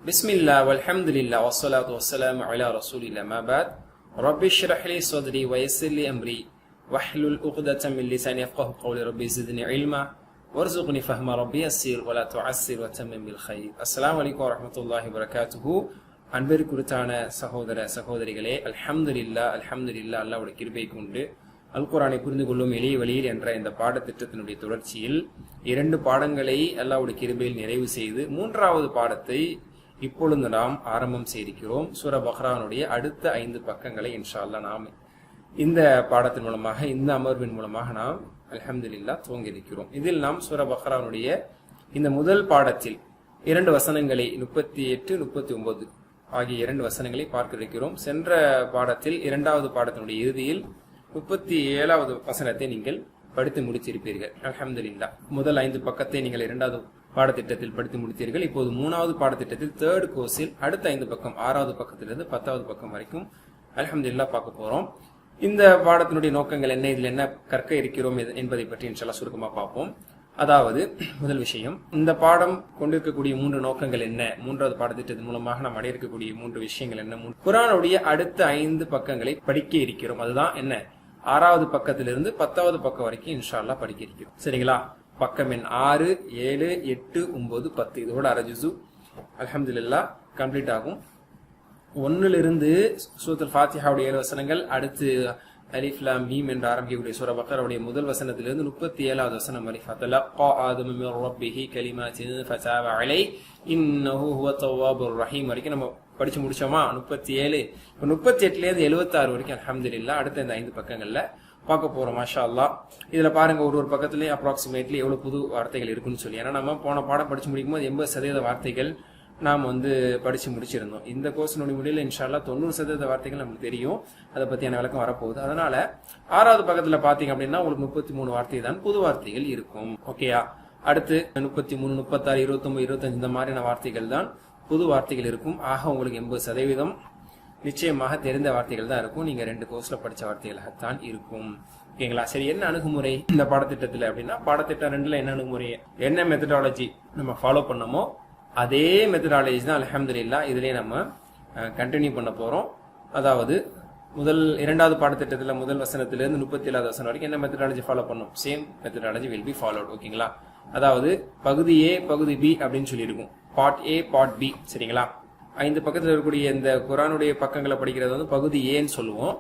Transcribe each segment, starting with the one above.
பிஸ்மில்லா வல்ஹம்துலில்லா வஸ்ஸலாத்து வஸ்ஸலாமு அலா ரசூலில்லா மா பாத் ரப்பி ஷ்ரஹ் லி ஸத்ரி வ யஸ்ஸிர் லி அம்ரி வஹ்லுல் உக்தத்தம் மின் லிசானி யஃப்கஹு கௌலி ரப்பி ஸித்னி இல்மா வர்ஸுக்னி ஃபஹ்ம ரப்பி யஸ்ஸிர் வ லா துஅஸ்ஸிர் வ தம்மிம் பில் கைர். அஸ்ஸலாமு அலைக்கும் வரஹ்மத்துல்லாஹி வ பரகாத்துஹு. அன்பிற்குரித்தான சகோதர சகோதரிகளே, அல்ஹம்துலில்லா அல்ஹம்துலில்லா அல்லாஹ்வுடைய கிருபை கொண்டு அல் குர்ஆனை புரிந்து கொள்ளும் எளிய வழியில் என்ற இந்த பாடத்திட்டத்தினுடைய தொடர்ச்சியில் 2 பாடங்களை அல்லாஹ்வுடைய கிருபையில் நிறைவு செய்து 3வது பாடத்தை இப்பொழுது நாம் ஆரம்பம் செய்திருக்கிறோம். சூரா பக்ரானுடைய அடுத்த 5 பக்கங்களை இன்ஷா அல்லாஹ் நாம் இந்த பாடத்தின் மூலமாக, இந்த அமர்வின் மூலமாக நாம் அல்ஹம்துலில்லாஹ் துவங்கியிருக்கிறோம். இதில் நாம் சூரா பக்ரானுடைய இந்த முதல் பாடத்தில் 2 வசனங்களை 38, 39 ஆகிய 2 வசனங்களை பார்க்க இருக்கிறோம். சென்ற பாடத்தில் 2வது பாடத்தினுடைய இறுதியில் 37வது வசனத்தை நீங்கள் படித்து முடித்திருப்பீர்கள். அல்ஹம்துலில்லாஹ் முதல் 5 பக்கத்தை நீங்கள் 2வது பாடத்திட்டத்தில் படித்து முடித்தீர்கள். இப்போது 3வது பாடத்திட்டத்தில் 3rd கோர்ஸில் அடுத்த 5 பக்கம் 6வது பக்கத்திலிருந்து 10வது பக்கம் வரைக்கும் அல்ஹம்துலில்லாஹ் பார்க்க போறோம். இந்த பாடத்தினுடைய நோக்கங்கள் என்ன, இதில் என்ன கற்க இருக்கிறோம் என்பதை பற்றி இன்ஷால்லா சுருக்கமா பார்ப்போம். அதாவது முதல் விஷயம், இந்த பாடம் கொண்டிருக்கக்கூடிய 3 நோக்கங்கள் என்ன, 3வது பாடத்திட்டத்தின் மூலமாக நாம் அடைய இருக்கக்கூடிய 3 விஷயங்கள் என்ன, குர்ஆனுடைய அடுத்த 5 பக்கங்களை படிக்க இருக்கிறோம். அதுதான் என்ன, 6வது பக்கத்திலிருந்து 10வது பக்கம் வரைக்கும் இன்ஷா அல்லாஹ் படிக்க இருக்கிறோம். சரிங்களா? பக்கம் எண் 6, 7, 8, 9, 10 இதோட அரை ஜுஸு அல்ஹம்துலில்லாஹ் கம்ப்ளீட் ஆகும். 1லிருந்து சூரத்துல் ஃபாத்திஹாவுடைய 7 வசனங்கள், அடுத்து அலிஃப் லாம் மீம் என்று ஆரம்பிக்கக்கூடிய சூரா பக்ராவுடைய முதல் வசனத்திலிருந்து 37வது வசனம் வரை ஃபதலக்கா ஆதமு மிர் ரப்பிஹி கலிமாத்தின் ஃபதாப அலைஹி இன்னஹு ஹுவத் தவ்வாபுர் ரஹீம் வரைக்கும் நம்ம படிச்சு முடிச்சோமா? 37. இப்போ 38லேருந்து 76 வரைக்கும் அல்ஹம்துலில்லாஹ் அடுத்த இந்த 5 பக்கங்கள்ல பார்க்க போறோம். மாஷா அல்லாஹ். இதுல பாருங்க, ஒரு பக்கத்துலயும் அப்ராக்சிமேட்லி எவ்வளவு புது வார்த்தைகள் இருக்குன்னு சொல்லி. ஏன்னா நம்ம போன பாடம் படிச்சு முடிக்கும் போது 80% வார்த்தைகள் நாம் படிச்சு முடிச்சிருந்தோம். இந்த கோர்ஸினுடைய முடியல இன்ஷா அல்லாஹ் 90% வார்த்தைகள் நமக்கு தெரியும். அதை பத்தியான விளக்கம் வரப்போகுது. அதனால 6வது பக்கத்துல பாத்தீங்க அப்படின்னா உங்களுக்கு 33 வார்த்தை தான் புது வார்த்தைகள் இருக்கும். ஓகேயா? அடுத்து 33, 36, 29, 25 இந்த மாதிரியான வார்த்தைகள் தான் புது வார்த்தைகள் இருக்கும். ஆக உங்களுக்கு 80% நிச்சயமாக தெரிந்த வார்த்தைகள் தான் இருக்கும். நீங்க 2 கோர்ஸ்ல படிச்ச வார்த்தைகளாகத்தான் இருக்கும். ஓகேங்களா? சரி, என்ன அணுகுமுறை இந்த பாடத்திட்டத்துல அப்படின்னா, பாடத்திட்டம் 2ல என்ன அணுகுமுறை, என்ன மெத்தடாலஜி நம்ம ஃபாலோ பண்ணமோ அதே மெத்தடாலஜி தான் அல்ஹம்துலில்லாஹ் இதுலயே நம்ம கண்டினியூ பண்ண போறோம். அதாவது 2வது பாடத்திட்டத்துல முதல் வசனத்திலிருந்து 37வது வசனம் வரைக்கும் என்ன மெத்தடாலஜி ஃபாலோ பண்ணோம், same methodology will be followed. ஓகேங்களா? அதாவது பகுதி ஏ பகுதி பி அப்படின்னு சொல்லி இருக்கும். Part A part B. சரிங்களா? 5 பக்கத்துல இருக்கக்கூடிய இந்த குர்ஆனுடைய பக்கங்களை படிக்கிறது பகுதி ஏன்னு சொல்லுவோம்.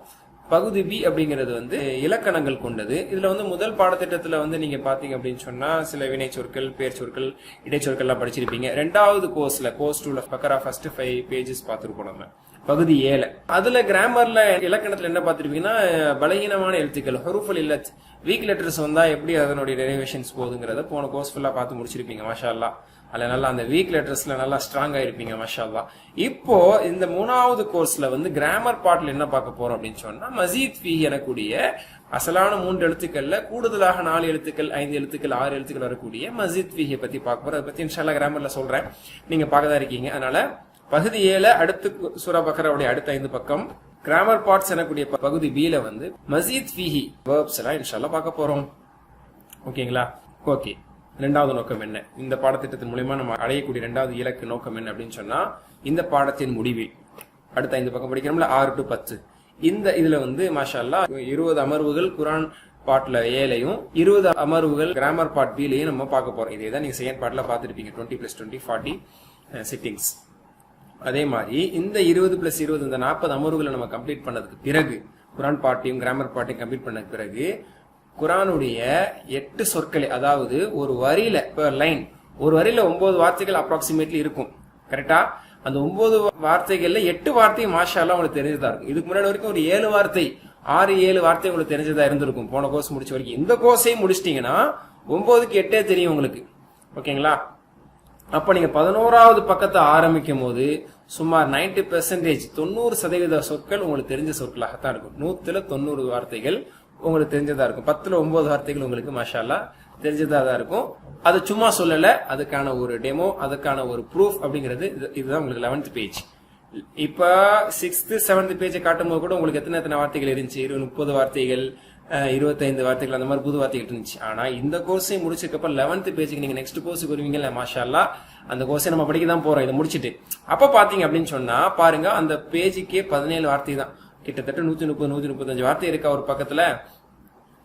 பகுதி பி அப்படிங்கிறது இலக்கணங்கள் கொண்டது. இதுல முதல் பாடத்திட்டத்துல நீங்க பாத்தீங்க அப்படின்னு சொன்னா சில வினை சொற்கள், பேர் சொற்கள், இடைச்சொற்கள் எல்லாம் படிச்சிருப்பீங்க. 2வது கோர்ஸ்ல கோர்ஸ் 2ல பக்கரா ஃபர்ஸ்ட் 5 பேஜஸ் பார்த்திருப்போம் நம்ம பகுதி ஏல. அதுல கிராமர்ல இலக்கணத்துல என்ன பார்த்திருப்பீங்கன்னா, பலகீனமான எழுத்துக்கள், ஹுரூஃபுல் இல்லத், வீக் லெட்டர்ஸ் வந்தா எப்படி அதனுடைய டெரிவேஷன்ஸ் போகுதுங்கிறத போன கோர்ஸ் ஃபுல்லா பார்த்து முடிச்சிருப்பீங்க. மாஷா அல்லாஹ். அதுல நல்லா அந்த வீக் லெட்டர்ஸ்ல நல்லா ஸ்ட்ராங்கா இருப்பீங்க. மாஷா அல்லாஹ். இப்போ இந்த 3வது கோர்ஸ்ல கிராமர் பார்ட்ல என்ன பார்க்க போறோம் அப்படின்னு சொன்னா, மஸீத் ஃபீஹி எனக்கூடிய அசலான 3 எழுத்துக்கள்ல கூடுதலாக 4 எழுத்துக்கள், 5 எழுத்துக்கள், 6 எழுத்துக்கள் வரக்கூடிய மஸீத் ஃபீஹி பத்தி பார்க்க போறோம். அதை பத்தி இன்ஷா அல்லாஹ் கிராமர்ல சொல்றேன், நீங்க பார்க்கதான் இருக்கீங்க. அதனால பகுதி ஏல அடுத்து சூரா பக்ராவுடைய அடுத்த 5 பக்கம், கிராமர் பார்ட்ஸ் எனக்கூடிய பகுதி பில மஸீத் ஃபீஹி வெர்ப்ஸ் எல்லாம் இன்ஷா அல்லாஹ் பார்க்க போறோம். ஓகேங்களா? ஓகே. 2வது நோக்கம் என்ன, இந்த பாடத்திட்டத்தின் மூலமா நம்ம அடையக்கூடிய 2வது இலக்கு நோக்கம் என்ன அப்படின்னு சொன்னா, இந்த பாடத்தின் முடிவில் அடுத்த 5 பக்கம் படிக்கிறோம்ல 6 to 10, இந்த இதுல மாஷா அல்லாஹ் 20 அமர்வுகள் குர்ஆன் பார்ட்ல ஏலையும் 20 அமர்வுகள் கிராமர் பார்ட் பிலையும் நம்ம பார்க்க போறோம். இதேதான் நீங்க செகண்ட் பார்ட்ல பார்த்திருப்பீங்க. 20+20 40 சிட்டிங்ஸ். அதே மாதிரி இந்த 20+20 இந்த 40 அமர்வுகளை நம்ம கம்ப்ளீட் பண்ணதுக்கு பிறகு, குர்ஆன் பார்ட்டையும் கிராமர் பார்ட்டையும் கம்ப்ளீட் பண்ண பிறகு, குர்ஆனுடைய 8 சொற்களை, அதாவது ஒரு வரியில லைன், ஒரு வரியில 9 வார்த்தைகள் அப்ராக்சிமேட்லி இருக்கும். கரெக்டா? அந்த 9 வார்த்தைகள்ல 8 வார்த்தை மாஷா அல்லாஹ் உங்களுக்கு தெரிஞ்சதா இருக்கும். இதுக்கு முன்னாடி வரைக்கும் ஒரு 7 வார்த்தை 6-7 வார்த்தை உங்களுக்கு தெரிஞ்சதா இருந்திருக்கும் போன கோர்ஸ் முடிச்ச வரைக்கும். இந்த கோர்ஸையும் முடிச்சிட்டீங்கன்னா 9க்கு 8 தெரியும் உங்களுக்கு. ஓகேங்களா? அப்ப நீங்க 11வது பக்கத்தை ஆரம்பிக்கும் போது சுமார் 90% 90% சொற்கள் உங்களுக்கு தெரிஞ்ச சொற்களாகத்தான் இருக்கும். 100ல 90 வார்த்தைகள் உங்களுக்கு தெரிஞ்சதா இருக்கும். 10ல 9 வார்த்தைகள் உங்களுக்கு மாஷா அல்லாஹ் தெரிஞ்சதா தான் இருக்கும். அது சும்மா சொல்லல, அதுக்கான ஒரு டெமோ, அதுக்கான ஒரு ப்ரூஃப் அப்படிங்கிறது இதுதான் உங்களுக்கு 11th பேஜ். இப்ப 6th 7th பேஜை காட்டும் போது கூட உங்களுக்கு எத்தனை வார்த்தைகள் இருந்துச்சு, 30 வார்த்தைகள், 25 வார்த்தைகள் அந்த மாதிரி புது வார்த்தைகள் இருந்துச்சு. ஆனா இந்த கோர்ஸையும் முடிச்சதுக்கப்புறம் 11th பேஜுக்கு நீங்க நெக்ஸ்ட் கோர்ஸுக்கு வருவீங்கல்ல, மாஷா அல்லாஹ் அந்த கோர்ஸை நம்ம படிக்க தான் போறோம். இதை முடிச்சுட்டு அப்ப பாத்தீங்க அப்படின்னு சொன்னா பாருங்க, அந்த பேஜுக்கே 17 வார்த்தை தான், கிட்டத்தட்ட 130-135 வார்த்தை இருக்கா ஒரு பக்கத்துல.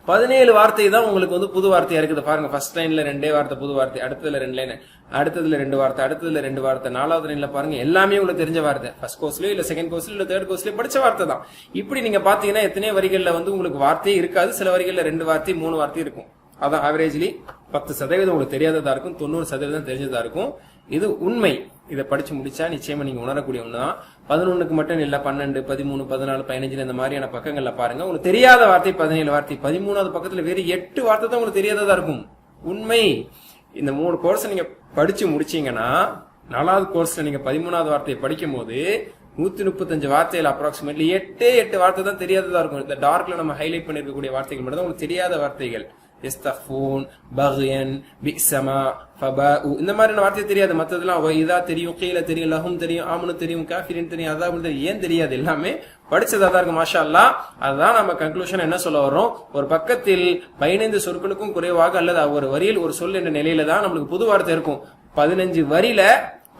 17 வார்த்தை தான் உங்களுக்கு வந்து புது வார்த்தையா இருக்குது. பாருங்க, ஃபர்ஸ்ட் லைன்ல 2 வார்த்தை புது வார்த்தை, அடுத்ததுல 2 லைன், அடுத்ததுல 2 வார்த்தை, அடுத்ததுல 2 வார்த்தை, 4வது லைன்ல பாருங்க எல்லாமே உங்களுக்கு தெரிஞ்ச வார்த்தை. ஃபர்ஸ்ட் கோர்ஸ்லயோ இல்ல செகண்ட் கோர்ஸ்லயோ இல்ல தேர்ட் கோர்ஸ்லயோ படிச்ச வார்த்தை தான். இப்படி நீங்க பாத்தீங்கன்னா எத்தனை வரிகள்ல வந்து உங்களுக்கு வார்த்தையே இருக்காது, சில வரிகள்ல 2 வார்த்தை 3 வார்த்தை இருக்கும். அதான் ஆவரேஜ்லி 10% உங்களுக்கு தெரியாததா இருக்கும், 90% தெரிஞ்சதா இருக்கும். இது உண்மை. இதை படிச்சு முடிச்சா நிச்சயமா நீங்க உணரக்கூடிய ஒண்ணுதான். 11க்கு மட்டும் இல்ல, 12, 13, 14, 15 இந்த மாதிரியான பக்கங்கள்ல பாருங்க, உங்களுக்கு தெரியாத வார்த்தை 17 வார்த்தை, 13வது பக்கத்துல வேறு 8 வார்த்தை தான் உங்களுக்கு தெரியாததா இருக்கும். உண்மை. இந்த 3 கோர்ஸ் நீங்க படிச்சு முடிச்சீங்கன்னா 4வது கோர்ஸ்ல நீங்க 13வது வார்த்தையை படிக்கும் போது 135 வார்த்தைகள் அப்ராக்சிமேட்லி 8 வார்த்தை தான் தெரியாததா இருக்கும். இந்த டார்க்ல நம்ம ஹைலைட் பண்ணிருக்கக்கூடிய வார்த்தைகள் மட்டும் தான் உங்களுக்கு தெரியாத வார்த்தைகள். يستخفون بغيا بئسما فباء இந்த மாதிரியான வார்த்தை தெரியாது. மத்ததெல்லாம் இதா தெரியும், கீழ தெரியும், லஹும் தெரியும், ஆமனு தெரியும், காஃபிரின் தெரியும், அதாபுல் தெரியும். ஏன் தெரியாது? எல்லாமே படிச்சதா தான் இருக்கு. மாஷா அல்லாஹ். அதுதான் நம்ம கன்க்ளூஷன் என்ன சொல்ல வர்றோம், ஒரு பக்கத்தில் 15 சொற்களுக்கும் குறைவாக அல்லது ஒரு வரியில் ஒரு சொல் என்ற நிலையில தான் நம்மளுக்கு புது வார்த்தை இருக்கும். 15 வரியில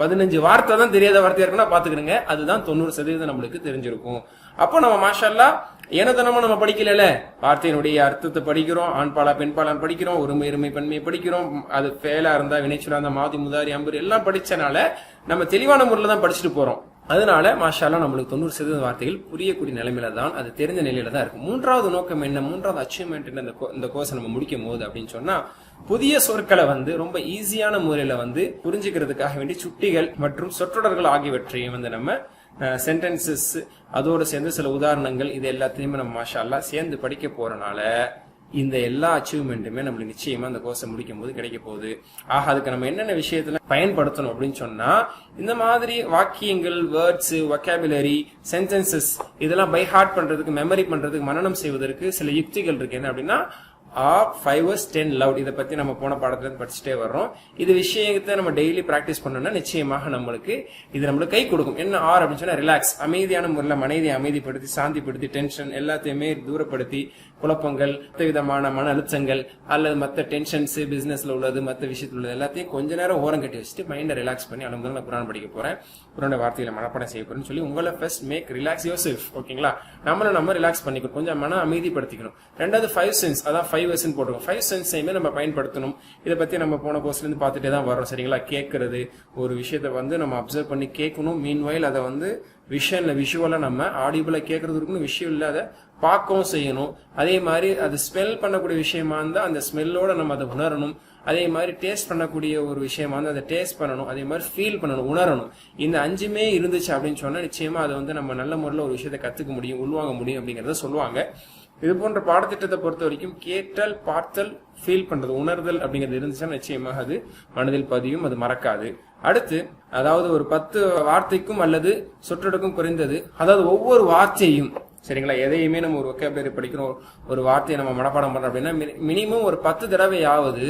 15 வார்த்தை தான் தெரியாத வார்த்தையா இருக்குன்னா பாத்துக்கிடுங்க. அதுதான் 90% நம்மளுக்கு தெரிஞ்சிருக்கும். அப்போ நம்ம மாஷா அல்லாஹ் ஏனதனமா நம்ம படிக்கல, வார்த்தையினுடைய அர்த்தத்தை படிக்கிறோம், ஆண்பாலா பெண்பாலான் படிக்கிறோம், ஒருமை இருமை பன்மையை படிக்கிறோம். அது ஃபேலா இருந்தா வினைச்சுரா இருந்தா மாதி முதாரி அம்பர் எல்லாம் படிச்சனால நம்ம தெளிவான முறையில தான் படிச்சுட்டு போறோம். அதனால மாஷா அல்லாஹ் நம்மளுக்கு 90% வார்த்தைகள் புரியக்கூடிய நிலைமையில தான், அது தெரிஞ்ச நிலையில தான் இருக்கும். 3வது நோக்கம் என்ன, 3வது அச்சீவ்மெண்ட் என்ன இந்த கோர்ஸ் நம்ம முடிக்கும் போது அப்படின்னு சொன்னா, புதிய சொற்களை வந்து ரொம்ப ஈஸியான முறையில வந்து புரிஞ்சுக்கிறதுக்காக வேண்டி சுட்டிகள் மற்றும் சொற்றொடர்கள் ஆகியவற்றையும் வந்து நம்ம சென்டென்சஸ் அதோடு சேர்ந்து சில உதாரணங்கள் இது எல்லாத்தையுமே நம்ம மாஷா அல்லாஹ் சேர்ந்து படிக்க போறனால இந்த எல்லா அச்சீவ்மெண்ட்டுமே நம்மளுக்கு நிச்சயமா அந்த கோர்ஸை முடிக்கும் போது கிடைக்க போகுது. ஆக அதுக்கு நம்ம என்னென்ன விஷயத்துல பயன்படுத்தணும் அப்படின்னு சொன்னா, இந்த மாதிரி வாக்கியங்கள், வேர்ட்ஸ், வொக்காபுலரி, சென்டென்சஸ் இதெல்லாம் பை ஹார்ட் பண்றதுக்கு, மெமரி பண்றதுக்கு, மனனம் செய்வதற்கு சில யுக்திகள் இருக்கு. என்ன அப்படின்னா, 5 words 10 loud. இதை பத்தி நம்ம போன பாடத்துல இருந்து படிச்சுட்டே வர்றோம். இது விஷயத்தை நம்ம டெய்லி பிராக்டிஸ் பண்ணோம்னா நிச்சயமாக நம்மளுக்கு இது நம்மளுக்கு கை கொடுக்கும். என்ன ஆர் அப்படின்னு சொன்னா, ரிலாக்ஸ், அமைதியான முறையில் மனதை அமைதிப்படுத்தி, சாந்திப்படுத்தி, டென்ஷன் எல்லாத்தையுமே தூரப்படுத்தி, குழப்பங்கள், மற்ற விதமான மன அழுத்தங்கள் அல்லது மற்ற டென்ஷன்ஸ், பிசினஸ்ல உள்ளது, மற்ற விஷயத்துல உள்ளது எல்லாத்தையும் கொஞ்ச நேரம் ஓரம் கட்டி வச்சுட்டு மைண்டை ரிலாக்ஸ் பண்ணி அனுமதி நான் குரான் படிக்க போறேன், குரானோட வார்த்தைகளை மனப்பாடம் செய்ய போறேன்னு சொல்லி உங்களை first make relax yourself. ஓகேங்களா? நம்ம ரிலாக்ஸ் பண்ணிக்கணும், கொஞ்சம் மன அமைதிப்படுத்திக்கணும். ரெண்டாவது 5 சென்ஸ், அதான் 5 Sன்னு போட்டுருக்கோம். 5 சென்ஸையுமே நம்ம பயன்படுத்தணும். இதை பத்தி நம்ம போன கோர்ஸ்ல இருந்து பார்த்துட்டே தான் வரோம். சரிங்களா? கேட்கறது, ஒரு விஷயத்த வந்து நம்ம அப்சர்வ் பண்ணி கேட்கணும். மீன்வைல் அதை வந்து விஷுவலா நம்ம ஆடிபிளா கேட்கறது இருக்கணும், விஷுவல்ல அதை பார்க்கவும் செய்யணும். அதே மாதிரி அது ஸ்மெல் பண்ணக்கூடிய விஷயமா இருந்தா அந்த ஸ்மெல்லோட நம்ம அதை உணரணும். அதே மாதிரி டேஸ்ட் பண்ணக்கூடிய ஒரு விஷயமா இருந்தா அதை டேஸ்ட் பண்ணணும். அதே மாதிரி ஃபீல் பண்ணணும், உணரணும். இந்த 5மே இருந்துச்சு அப்படின்னு சொன்னா நிச்சயமா அதை வந்து நம்ம நல்ல முறையில் ஒரு விஷயத்தை கத்துக்க முடியும், உள்வாங்க முடியும் அப்படிங்கறத சொல்லுவாங்க. இது போன்ற பாடத்திட்டத்தை பொறுத்த வரைக்கும் கேட்டல், பார்த்தல், ஃபீல் பண்றது, உணர்தல் அப்படிங்கிறது இருந்துச்சுன்னா நிச்சயமாக அது மனதில் பதியும், அது மறக்காது. அடுத்து, அதாவது ஒரு 10 வார்த்தைக்கும் அல்லது சொற்றொடருக்கும் குறைந்தது, அதாவது ஒவ்வொரு வார்த்தையும், சரிங்களா, எதையுமே நம்ம ஒரு வொக்காபுலரி படிக்கிறோம், ஒரு வார்த்தையை நம்ம மனப்பாடம் பண்றோம் அப்படின்னா மினிமம் ஒரு 10 தடவையாவது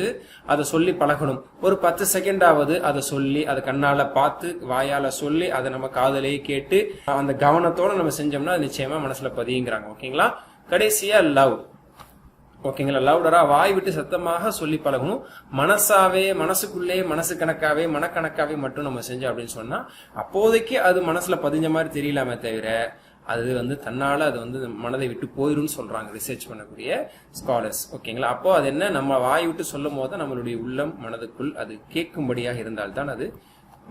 அதை சொல்லி பழகணும். ஒரு 10 செகண்டாவது அதை சொல்லி, அதை கண்ணால பார்த்து, வாயால சொல்லி, அதை நம்ம காதலையே கேட்டு அந்த கவனத்தோட நம்ம செஞ்சோம்னா நிச்சயமா மனசுல பதியுங்கிறாங்க. ஓகேங்களா? கடைசியா லவ். ஓகேங்களா? லவுடரா வாய் விட்டு சத்தமாக சொல்லி பழகணும். மனசாவே, மனசுக்குள்ளே, மனசு கணக்காவே, மனக்கணக்காவே மட்டும் நம்ம செஞ்சோம் அப்படின்னு சொன்னா அப்போதைக்கு அது மனசுல பதிஞ்ச மாதிரி தெரியலாமே தவிர அது வந்து தன்னால அது வந்து மனதை விட்டு போயிரும்னு சொல்றாங்க ரிசர்ச் பண்ணக்கூடிய ஸ்காலர்ஸ். ஓகேங்களா? அப்போ அது என்ன, நம்ம வாய் விட்டு சொல்லும் போது நம்மளுடைய உள்ளம், மனதுக்குள் அது கேட்கும்படியாக இருந்தால்தான் அது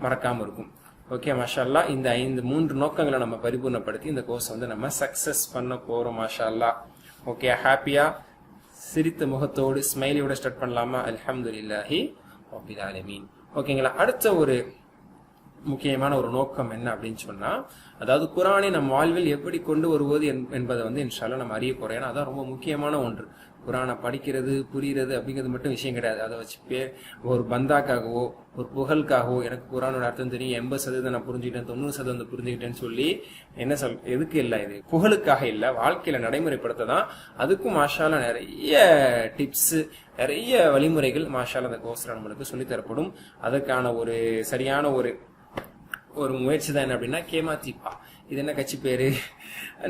மறக்காம இருக்கும். ஓகே, மாஷா அல்லாஹ். இந்த 3 நோக்கங்களை நம்ம பரிபூர்ணப்படுத்தி இந்த கோர்ஸ் வந்து நம்ம சக்சஸ் பண்ண போறோம். மாஷா அல்லாஹ். ஓகே, ஹாப்பியா சிரித்த முகத்தோடு ஸ்மைலியோட ஸ்டார்ட் பண்ணலாமா? அல்ஹம்துலில்லாஹி ரப்பில் ஆலமீன். ஓகேங்களா? அடுத்த ஒரு முக்கியமான ஒரு நோக்கம் என்ன அப்படின்னு சொன்னா, அதாவது குர்ஆனை நம் வாழ்வில் எப்படி கொண்டு வருவது என்பதை வந்து இன்ஷா அல்லாஹ் நம்ம அறிய போறோம். ஏன்னா அதான் ரொம்ப முக்கியமான ஒன்று. குர்ஆனை படிக்கிறது, புரியுறது அப்படிங்கிறது மட்டும் விஷயம் கிடையாது. அதை வச்சு ஒரு பந்தாக்காகவோ ஒரு புகழுக்காகவோ எனக்கு குர்ஆனோட அர்த்தம் தெரியும், 80% நான் புரிஞ்சுக்கிட்டேன், 90% புரிஞ்சுக்கிட்டேன்னு சொல்லி என்ன எதுக்கு இல்லை, இது புகழுக்காக இல்லை, வாழ்க்கையில நடைமுறைப்படுத்த தான். அதுக்கும் மாஷா அல்லாஹ் நிறைய டிப்ஸ், நிறைய வழிமுறைகள் மாஷா அல்லாஹ் அந்த கோர்ஸ்ல நம்மளுக்கு சொல்லித்தரப்படும். அதற்கான ஒரு சரியான ஒரு முயற்சி தான் என்ன அப்படின்னா கேமா தீபா. இது என்ன கட்சி பேரு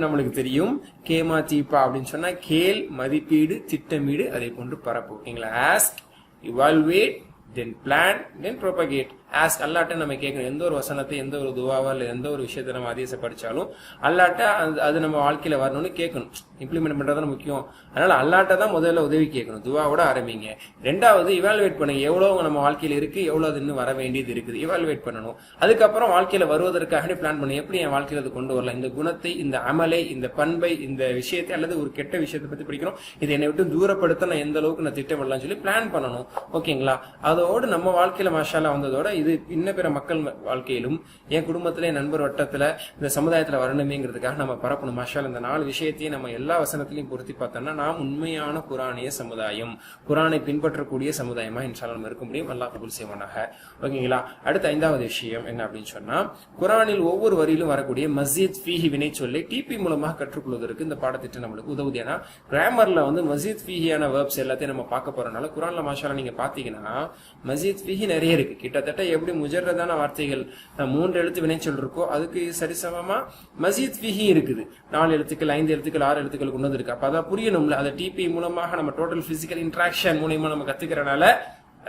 நம்மளுக்கு தெரியும். கேமா தீபா அப்படின்னு சொன்னா கேள், மதிப்பீடு, திட்டமீடு, அதை போன்று பரப்பு. ஓகேங்களா? Ask, evaluate, then plan, then propagate. Ask, அல்லாட்ட நம்ம கேட்கணும். எந்த ஒரு வசனத்தை, எந்த ஒரு துவாவா இல்ல எந்த ஒரு விஷயத்தை நம்ம அதிச படிச்சாலும் அல்லாட்ட அது நம்ம வாழ்க்கையில வரணும்னு கேட்கணும். இம்ப்ளிமெண்ட் பண்றது முக்கியம். அதனால அல்லாட்ட தான் முதல்ல உதவி கேட்கணும். துவாவோட ஆரம்பிங்க. ரெண்டாவது இவாலுவேட் பண்ணுங்க. எவ்வளவு நம்ம வாழ்க்கையில இருக்கு, எவ்வளவு இன்னும் வர வேண்டியது இருக்குது, இவாலுவேட் பண்ணணும். அதுக்கப்புறம் வாழ்க்கையில வருவதற்காக பிளான் பண்ணுங்க. எப்படி என் வாழ்க்கையில அது கொண்டு வரலாம், இந்த குணத்தை, இந்த அமலை, இந்த பண்பை, இந்த விஷயத்தை அல்லது ஒரு கெட்ட விஷயத்தை பத்தி படிக்கிறோம், இது என்னை விட்டு தூரப்படுத்த நான் எந்த அளவுக்கு நான் திட்டமிடலாம் சொல்லி பிளான் பண்ணணும். ஓகேங்களா? அதோடு நம்ம வாழ்க்கையில மாஷால்லா வந்ததோட இது இன்ன பிற மக்கள் வாழ்க்கையிலும் என் குடும்பத்துல, என் நண்பர் வட்டத்துல, இந்த சமுதாயத்துல வரணுமேங்கிறதுக்காக நம்ம பரப்பணும். மாஷால்லா இந்த 4 விஷயத்தையும் நம்ம எல்லா வசனத்திலையும் பொருத்தி பார்த்தோம்னா நாம் உண்மையான குரானிய சமுதாயம், குரானை பின்பற்றக்கூடிய சமுதாயமா இன்ஷால்லா நம்ம இருக்க முடியும். அல்லாஹ் கபூல் செய்வானாக. ஓகேங்களா? அடுத்த 5வது விஷயம் என்ன அப்படின்னு சொன்னா, குரானில் ஒவ்வொரு வரியிலும் வரக்கூடிய மஸ்ஜித் ஃபீஹி வினை சொல்லை டிபி மூலமாக கற்றுக்கொள்வதற்கு இந்த பாடத்திட்டம் நம்மளுக்கு உதவுது. ஏன்னா கிராமர்ல வந்து மஸ்ஜித் ஃபீஹியான வேர்ப்ஸ் எல்லாத்தையும் நம்ம பார்க்க போறதுனால குரான்ல மாஷால்லா நீங்க பாத்தீங்கன்னா மஸ்ஜித் ஃபீஹி நிறைய இருக்கு. கிட்டத்தட்ட எப்படி முஜர்ரதான வார்த்தைகள் 3 எழுத்து வினைச்சொல் இருக்கோ அதுக்கு சரிசமமா மஸ்ஜித் ஃபீஹி இருக்குது. 4 எழுத்துக்கள், 5 எழுத்துக்கள், 6 எழுத்துக்கள் கொண்டு வந்திருக்கு. அப்ப அதான் புரியணும்ல. அதை டிபி மூலமாக நம்ம டோட்டல் பிசிக்கல் இன்டராக்ஷன் மூலமா நம்ம கத்துக்கிறனால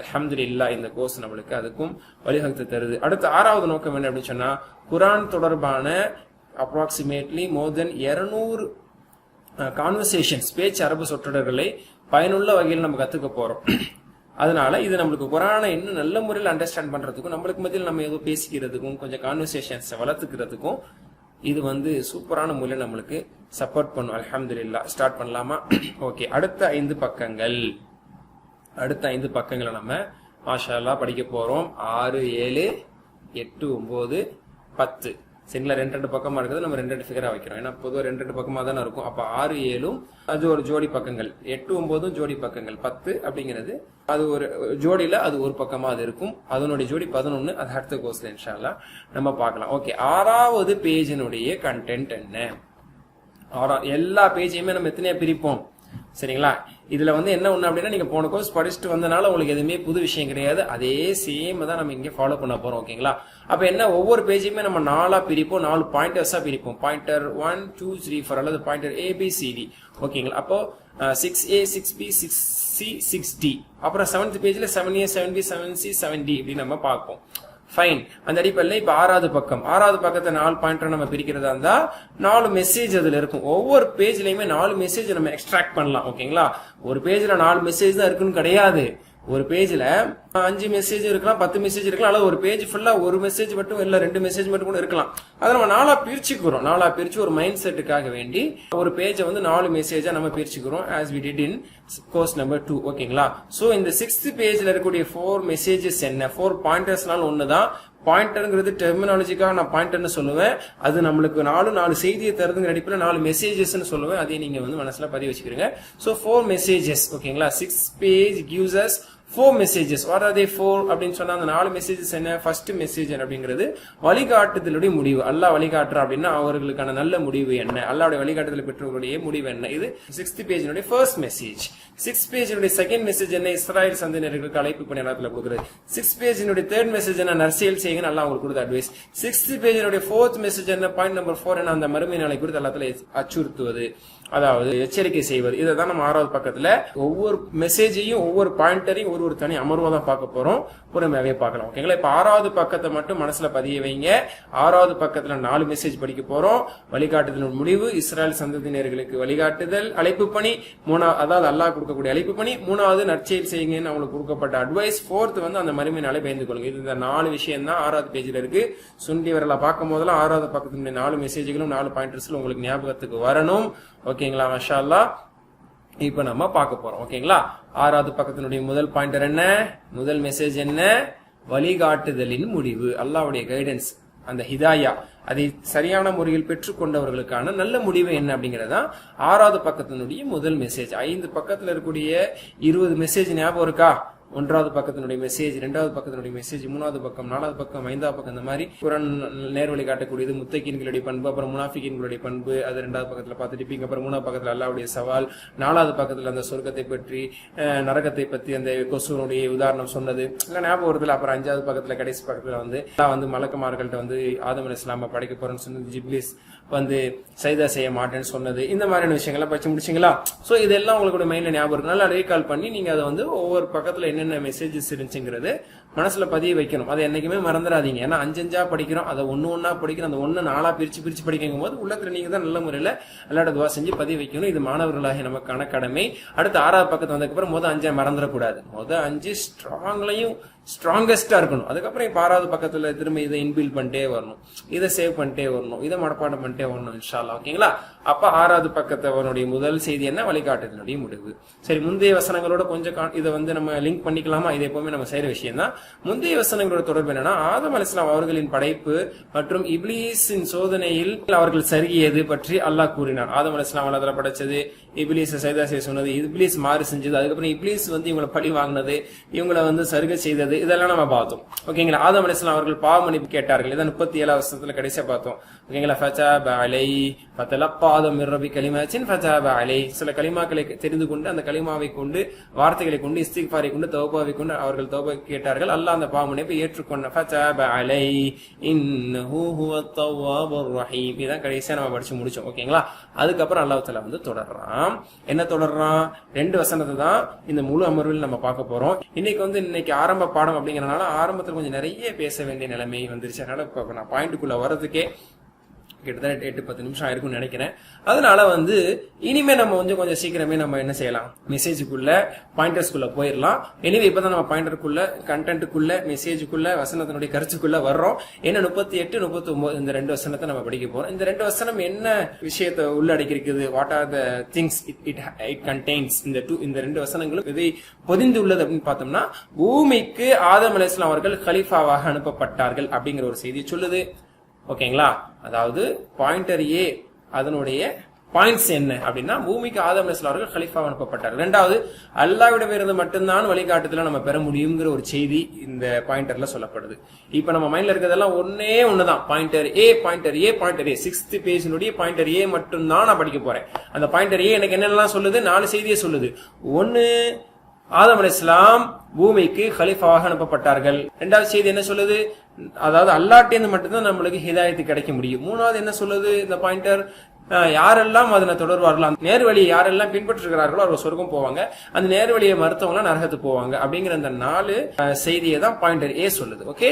அல்ஹம்துலில்லாஹ் இந்த கோர்ஸ் நம்மளுக்கு அதுக்கும் வழிவகுத்து தருது. அடுத்த 6வது நோக்கம் என்ன அப்படின்னு சொன்னா, குரான் தொடர்பான அப்ராக்சிமேட்லி மோர் தென் 200 கான்வர்சேஷன்ஸ், பேச்சு அரபு சொற்றொடர்களை பயனுள்ள வகையில் நம்ம கத்துக்க போறோம். அதனால இது நம்மளுக்கு குரானை இன்னும் நல்ல முறையில் அண்டர்ஸ்டாண்ட் பண்றதுக்கும், நம்மளுக்கு மத்தியில் நம்ம ஏதோ பேசிக்கிறதுக்கும், கொஞ்சம் கான்வர்சேஷன்ஸ் வளர்த்துக்கிறதுக்கும் இது வந்து சூப்பரான முறையில் நம்மளுக்கு சப்போர்ட் பண்ணும். அல்ஹம்துலில்லாஹ். ஸ்டார்ட் பண்ணலாமா? ஓகே. அடுத்த 5 பக்கங்களை நம்ம மாஷா அல்லாஹ் படிக்க போறோம். 6, 7, 8, 9, 10. சரிங்களா? 2 பக்கமா இருக்குது. நம்ம 2 ஃபிகரா வைக்கிறோம். ஏன்னா பொதுவாக 2 பக்கமா தானே இருக்கும். அப்ப 6, 7 அது ஒரு ஜோடி பக்கங்கள், 8, 9 ஜோடி பக்கங்கள், 10 அப்படிங்கிறது அது ஒரு ஜோடியில அது ஒரு பக்கமா அது இருக்கும். அதனுடைய ஜோடி 11. அது அடுத்த கோர்ஸ்ல இன்ஷா அல்லாஹ் நம்ம பார்க்கலாம். ஓகே. 6வது பேஜினுடைய கண்டென்ட் என்ன? எல்லா பேஜையுமே நம்ம எத்தனையா பிரிப்போம்? சரிங்களா? இதுல வந்து என்ன ஒண்ணு அப்படின்னா, நீங்க போன கோர்ஸ் படிச்சுட்டு வந்தனால உங்களுக்கு எதுவுமே புது விஷயம் கிடையாது. அதே சேம் தான் நம்ம இங்க ஃபாலோ பண்ண போறோம். ஓகேங்களா? அப்ப என்ன, ஒவ்வொரு பேஜையுமே நம்ம 4 பிரிப்போம், 4 பாயிண்டர்ஸா பிரிப்போம். பாயிண்டர் 1, 2, 3, 4 அல்லது பாயிண்டர் ABCD. ஓகேங்களா? அப்போ 6A, 6B, 6C, 6D. அப்புறம் 7th பேஜ்ல 7A, 7B, 7C, 7D இப்படி நம்ம பார்ப்போம். ஃபைன். அந்த அடிப்படையில் இப்ப 6வது பக்கத்தை 4 பாயிண்டர் நம்ம பிரிக்கிறதா இருந்தா 4 மெசேஜ் அதுல இருக்கும். ஒவ்வொரு பேஜ்லயுமே 4 மெசேஜ் நம்ம எக்ஸ்ட்ராக்ட் பண்ணலாம். ஓகேங்களா? ஒரு பேஜ்ல 4 மெசேஜ் தான் இருக்குன்னு கிடையாது. ஒரு பேஜ்ல 5 மெசேஜ் இருக்கலாம், 10 மெசேஜ் இருக்கலாம், அல்லது ஒரு பேஜ் ஃபுல்லா ஒரு மெசேஜ் மட்டும் இல்ல 2 மெசேஜ் மட்டும் கூட இருக்கலாம். அதை நம்ம 4 பிரிச்சுக்கிறோம். 4 பிரிச்சு ஒரு மைண்ட் செட்டுக்காக வேண்டி ஒரு பேஜை வந்து 4 மெசேஜா நம்ம பிரிச்சுக்கிறோம். as we did in course number 2. ஓகேங்களா? சோ இந்த 6th பேஜ்ல இருக்கக்கூடிய 4 மெசேஜஸ் என்ன, 4 பாயிண்டர்ஸ்னால ஒண்ணுதான். பாயிண்டர்ங்கிறது டெர்மினாலஜிக்காக நான் பாயிண்டர்னு சொல்லுவேன். அது நம்மளுக்கு 4 செய்தியை தருதுங்கிற அடிப்படையில் 4 மெசேஜஸ் சொல்லுவேன். அதையும் நீங்க வந்து மனசுல பதிவு வச்சுக்கிறீங்க. So 4 messages. ஓகேங்களா? 6 page gives us 4 messages. What are they 4 அப்படின்னு சொன்னா அந்த 4 மெசேஜஸ் என்ன? ஃபர்ஸ்ட் மெசேஜ் அப்படிங்கிறது வழிகாட்டுதலுடைய முடிவு. அல்லாஹ் வழிகாட்டுறா அப்படின்னா அவர்களுக்கான நல்ல முடிவு என்ன, அல்லாஹ்வுடைய வழிகாட்டுதல் பெற்றவர்களுடைய முடிவு என்ன. இது 6th பேஜினுடைய ஃபர்ஸ்ட் மெசேஜ். 6th பேஜினுடைய செகண்ட் மெசேஜ் என்ன? இஸ்ராயல் சந்ததியினருக்கு அழைப்பு பண்ணி இடத்துல கொடுக்குறது. 6th பேஜினுடைய தேர்ட் மெசேஜ் என்ன? நர்சியல் செய்யுங்க, நல்லா உங்களுக்கு கொடுத்த அட்வைஸ். 6th பேஜினுடைய 4th மெசேஜ் என்ன? பாயிண்ட் நம்பர் 4 என்ன? அந்த மறுமை நாளை குறித்து எல்லாத்துல அச்சுறுத்துவது, அதாவது எச்சரிக்கை செய்வது. இதான் நம்ம 6வது பக்கத்துல ஒவ்வொரு மெசேஜையும் ஒவ்வொரு பாயிண்டரையும் ஒரு தனி அமர்வா தான் பார்க்க போறோம். பொறுமையாவே பார்க்கலாம். ஓகேங்களா? இப்ப 6வது பக்கத்தை மட்டும் மனசுல பதிய வைங்க. 6வது பக்கத்துல 4 மெசேஜ் படிக்க போறோம். வழிகாட்டுதல் முடிவு, இஸ்ராயல் சந்ததியினர்களுக்கு வழிகாட்டுதல், அழைப்பு பணி, 3வது அதாவது அல்லாஹ் கொடுக்கக்கூடிய அழைப்பு பணி, 3வது நற்செயல் செய்யுங்கன்னு அவங்களுக்கு கொடுக்கப்பட்ட அட்வைஸ், 4th வந்து அந்த மறுமை நாளை பயந்து கொள்ளுங்க. இது இந்த 4 விஷயம் தான் 6வது பேஜ்ல இருக்கு. சுண்டி வரல பார்க்கும் போதெல்லாம் 6வது பக்கத்தினுடைய 4 மெசேஜ்களும் 4 பாயிண்டர்ஸ்ல உங்களுக்கு ஞாபகத்துக்கு வரணும். ஓகேங்களா? மாஷா அல்லாஹ். இப்ப நம்ம பார்க்க போறோம். ஓகேங்களா? 6வது பக்கத்தினுடைய முதல் பாயிண்டர் என்ன? முதல் மெசேஜ் என்ன? வழிகாட்டுதலின் முடிவு, அல்லாஹ்வுடைய கைடன்ஸ், அந்த ஹிதாயா, அதை சரியான முறையில் பெற்றுக்கொண்டவர்களுக்கான நல்ல முடிவு என்ன அப்படிங்கறதா 6வது பக்கத்தினுடைய முதல் மெசேஜ். 5 பக்கத்துல இருக்கக்கூடிய 20 மெசேஜ் ஞாபகம் இருக்கா? 1வது பக்கத்தினுடைய மெசேஜ், 2வது பக்கத்தினுடைய மெசேஜ், 3வது பக்கம், 4வது பக்கம், 5வது பக்கம், இந்த மாதிரி குர்ஆன் நேர்வழி காட்டக்கூடியது முத்தகீன்களுடைய பண்பு, அப்புறம் முனாஃபிகீன்களுடைய பண்பு, அது 2வது பக்கத்துல பார்த்துட்டு இருப்பீங்க. அப்புறம் 3வது பக்கத்துல அல்லாஹ்வுடைய சவால், 4வது பக்கத்துல அந்த சொர்க்கத்தை பற்றி நரகத்தை பத்தி அந்த கொசுனுடைய உதாரணம் சொன்னது எல்லாம் ஞாபகம் வருதுல. அப்புறம் 5வது பக்கத்துல கடைசி பக்கத்துல வந்து மலக்குமார்கள்ட்ட ஆதம் அலைஹிஸ்ஸலாம் படைக்க போறேன்னு சொன்னது, ஜிப்ரீல் சைதா செய்ய மாட்டேன்னு சொன்னது, இந்த மாதிரியான விஷயங்கள்லாம் படிச்சு முடிச்சிங்களா? சோ இதெல்லாம் உங்களுக்கு மைண்ட்ல ஞாபகம் இருக்கு. நல்லா ரீகால் பண்ணி நீங்க அதை ஒவ்வொரு பக்கத்துல என்னென்ன மெசேஜஸ் இருந்துச்சுங்கிறது மனசுல பதிய வைக்கணும். அதை என்னைக்குமே மறந்துடாதீங்க. ஏன்னா 5 படிக்கிறோம், அதை ஒண்ணா படிக்கிறோம். அந்த 4 பிரிச்சு படிக்கும் போது உள்ளத்துல நீங்க தான் நல்ல முறையில அல்லாஹ்ட்ட துஆ செஞ்சு பதிய வைக்கணும். இது மாணவர்களாகிய நமக்கான கடமை. அடுத்து 6வது பக்கத்து வந்ததுக்கு அப்புறம் 5 மறந்துடக்கூடாது. 5 ஸ்ட்ராங்கஸ்டா இருக்கணும். அதுக்கப்புறம் 6வது பக்கத்துல திரும்ப இதை இன்பில் பண்ணிட்டே வரணும், இதை சேவ் பண்ணிட்டே வரணும், இதை மனப்பாடம் பண்ணிட்டே வரணும் இன்ஷா அல்லாஹ். ஓகேங்களா? அப்ப 6வது பக்கத்தவனுடைய முதல் செய்தி என்ன? வழிகாட்டுதலுடைய முடிவு. சரி, முந்தைய வசனங்களோட கொஞ்சம் இதை நம்ம லிங்க் பண்ணிக்கலாமா? இது எப்பவுமே நம்ம செய்யற விஷயம் தான். முந்தைய வசனங்களோட தொடர்பு என்னன்னா, ஆதம் அலைஹிஸ்ஸலாம் அவர்களின் படைப்பு மற்றும் இப்லீஸின் சோதனையில் அவர்கள் சருகியது பற்றி அல்லாஹ் கூறினார். ஆதம் அலைஹிஸ்ஸலாம் அல்லாஹ் படைச்சது, இப்லீஸ் சைதா செய்ய சொன்னது, இப்லீஸ் மாறு செஞ்சது, அதுக்கப்புறம் இப்லீஸ் இவங்களை பழி வாங்கினது, இவங்களை சருக செய்தது, இதெல்லாம் நம்ம பார்த்தோம். ஓகேங்களா? ஆதம் அலைஹிஸ்ஸலாம் அவர்கள் பாவ மன்னிப்பு கேட்டார்கள். இதான் 37வது வசனத்துல கடைசியா பார்த்தோம். ஓகேங்களா? ஃபதப அலைஹி ஃபதலக்கா ஆதம் மின் ரப்பி கலிமாத்தின் ஃபதப அலைஹி. சில கலிமாக்களை தெரிந்து கொண்டு அந்த கலிமாவை கொண்டு வார்த்தைகளை கொண்டு இஸ்திக்ஃபாரை கொண்டு தௌபாவை கொண்டு அவர்கள் தௌபா கேட்டார்கள். அல்லாஹ் அந்த பாவ மன்னிப்பை ஏற்றுக்கொண்ட ஃபதப அலைஹி இன்னஹு ஹுவத் தவ்வாபுர் ரஹீம். இதான் கடைசியா நம்ம படிச்சு முடிச்சோம். ஓகேங்களா? அதுக்கப்புறம் அல்லாஹ் தஆலா தொடர்றான். என்ன தொடர்றான்? 2 வசனத்தை தான் இந்த முழு அமர்வில் நம்ம பார்க்க போறோம். இன்னைக்கு ஆரம்ப பாடம் அப்படிங்கறதுனால ஆரம்பத்துல கொஞ்சம் நிறைய பேச வேண்டிய நிலைமை வந்துருச்சு. அதனால இப்ப நான் பாயிண்ட்டுக்குள்ள வர்றதுக்கே கிட்டத்தட்ட 8-10 நிமிஷம் ஆயிருக்கும்னு நினைக்கிறேன். அதனால இனிமே நம்ம கொஞ்சம் சீக்கிரமே நம்ம என்ன செய்யலாம், மெசேஜுக்குள்ள பாயிண்டர்ஸ்குள்ள போயிடலாம். எனவே இப்பதான் நம்ம பாயிண்டருக்குள்ள, கண்டென்ட்டுக்குள்ள, மெசேஜுக்குள்ள, வசனத்தினுடைய கருத்துக்குள்ள வர்றோம். என்ன 38, 39 இந்த 2 வசனத்தை நம்ம படிக்க போறோம். இந்த 2 வசனம் என்ன விஷயத்தை உள்ளடக்கிருக்குது, what are the things it contains, இந்த 2 வசனங்களும் இதை பொதிந்துள்ளது அப்படின்னு பார்த்தோம்னா, பூமிக்கு ஆதம் அலைஹிஸ்ஸலாம் அவர்கள் கலீஃபாவாக அனுப்பப்பட்டார்கள் அப்படிங்கிற ஒரு செய்தி சொல்லுது. ஓகேங்களா? அதாவது பாயிண்டர் ஏ அதனுடைய பாயிண்ட்ஸ் என்ன அப்படின்னா, பூமிக்கு ஆதம் அலைஹிஸ்ஸலாம் அவர்கள் கலீஃபா அனுப்பப்பட்டார். 2வது, அல்லாஹ்விடமிருந்து மட்டும்தான் வழிகாட்டுதல நம்ம பெற முடியுங்கிற ஒரு செய்தி இந்த பாயிண்டர்ல சொல்லப்படுது. இப்ப நம்ம மைண்ட்ல இருக்கிறதெல்லாம் ஒண்ணுதான், பாயிண்டர் ஏ, பாயிண்டர் ஏ, பாயிண்டர் ஏ. 6th பேஜினுடைய பாயிண்டர் ஏ மட்டும் தான் நான் படிக்க போறேன். அந்த பாயிண்டர் ஏ எனக்கு என்னெல்லாம் சொல்லுது? 4 செய்தியை சொல்லுது. 1, ஆதம் அலைஹிஸ்ஸலாம் பூமிக்கு கலீஃபாவாக அனுப்பப்பட்டார்கள். 2வது செய்தி என்ன சொல்லுது? அதாவது அல்லாஹ்ட்டேந்து மட்டும்தான் நம்மளுக்கு ஹிதாயத்து கிடைக்க முடியும். 3வது என்ன சொல்லுது இந்த பாயிண்டர்? யாரெல்லாம் அதனை தொடர்வார்களோ, நேர்வழியை யாரெல்லாம் பின்பற்றுகிறார்களோ அவர்கள் சொர்க்கம் போவாங்க, அந்த நேர்வழியை மறுத்தவங்க நரகத்துக்கு போவாங்க அப்படிங்கிற அந்த 4 செய்தியை தான் பாயிண்டர் ஏ சொல்லுது. ஓகே,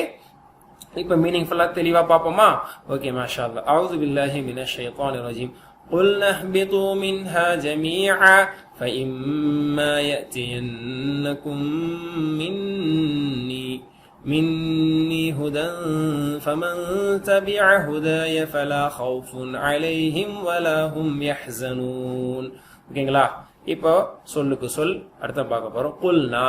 இப்ப மீனிங்ஃபுல்லா தெளிவா பாப்போமா? ஓகே, மாஷா அல்லாஹ். அஊது பில்லாஹி மினஷ் ஷைத்தானிர் ரஜீம். قُلْنَا اهْبِطُوا مِنْهَا جَمِيعًا فَإِمَّا يَأْتِيَنَّكُم مِّنِّي هُدًى فَمَن تَبِعَ هُدَايَ فَلَا خَوْفٌ عَلَيْهِمْ وَلَا هُمْ يَحْزَنُونَ. ஓகேங்களா? இப்போ சொல்லுக்கு சொல் அர்த்தம் பார்க்க போறோம். குல்னா,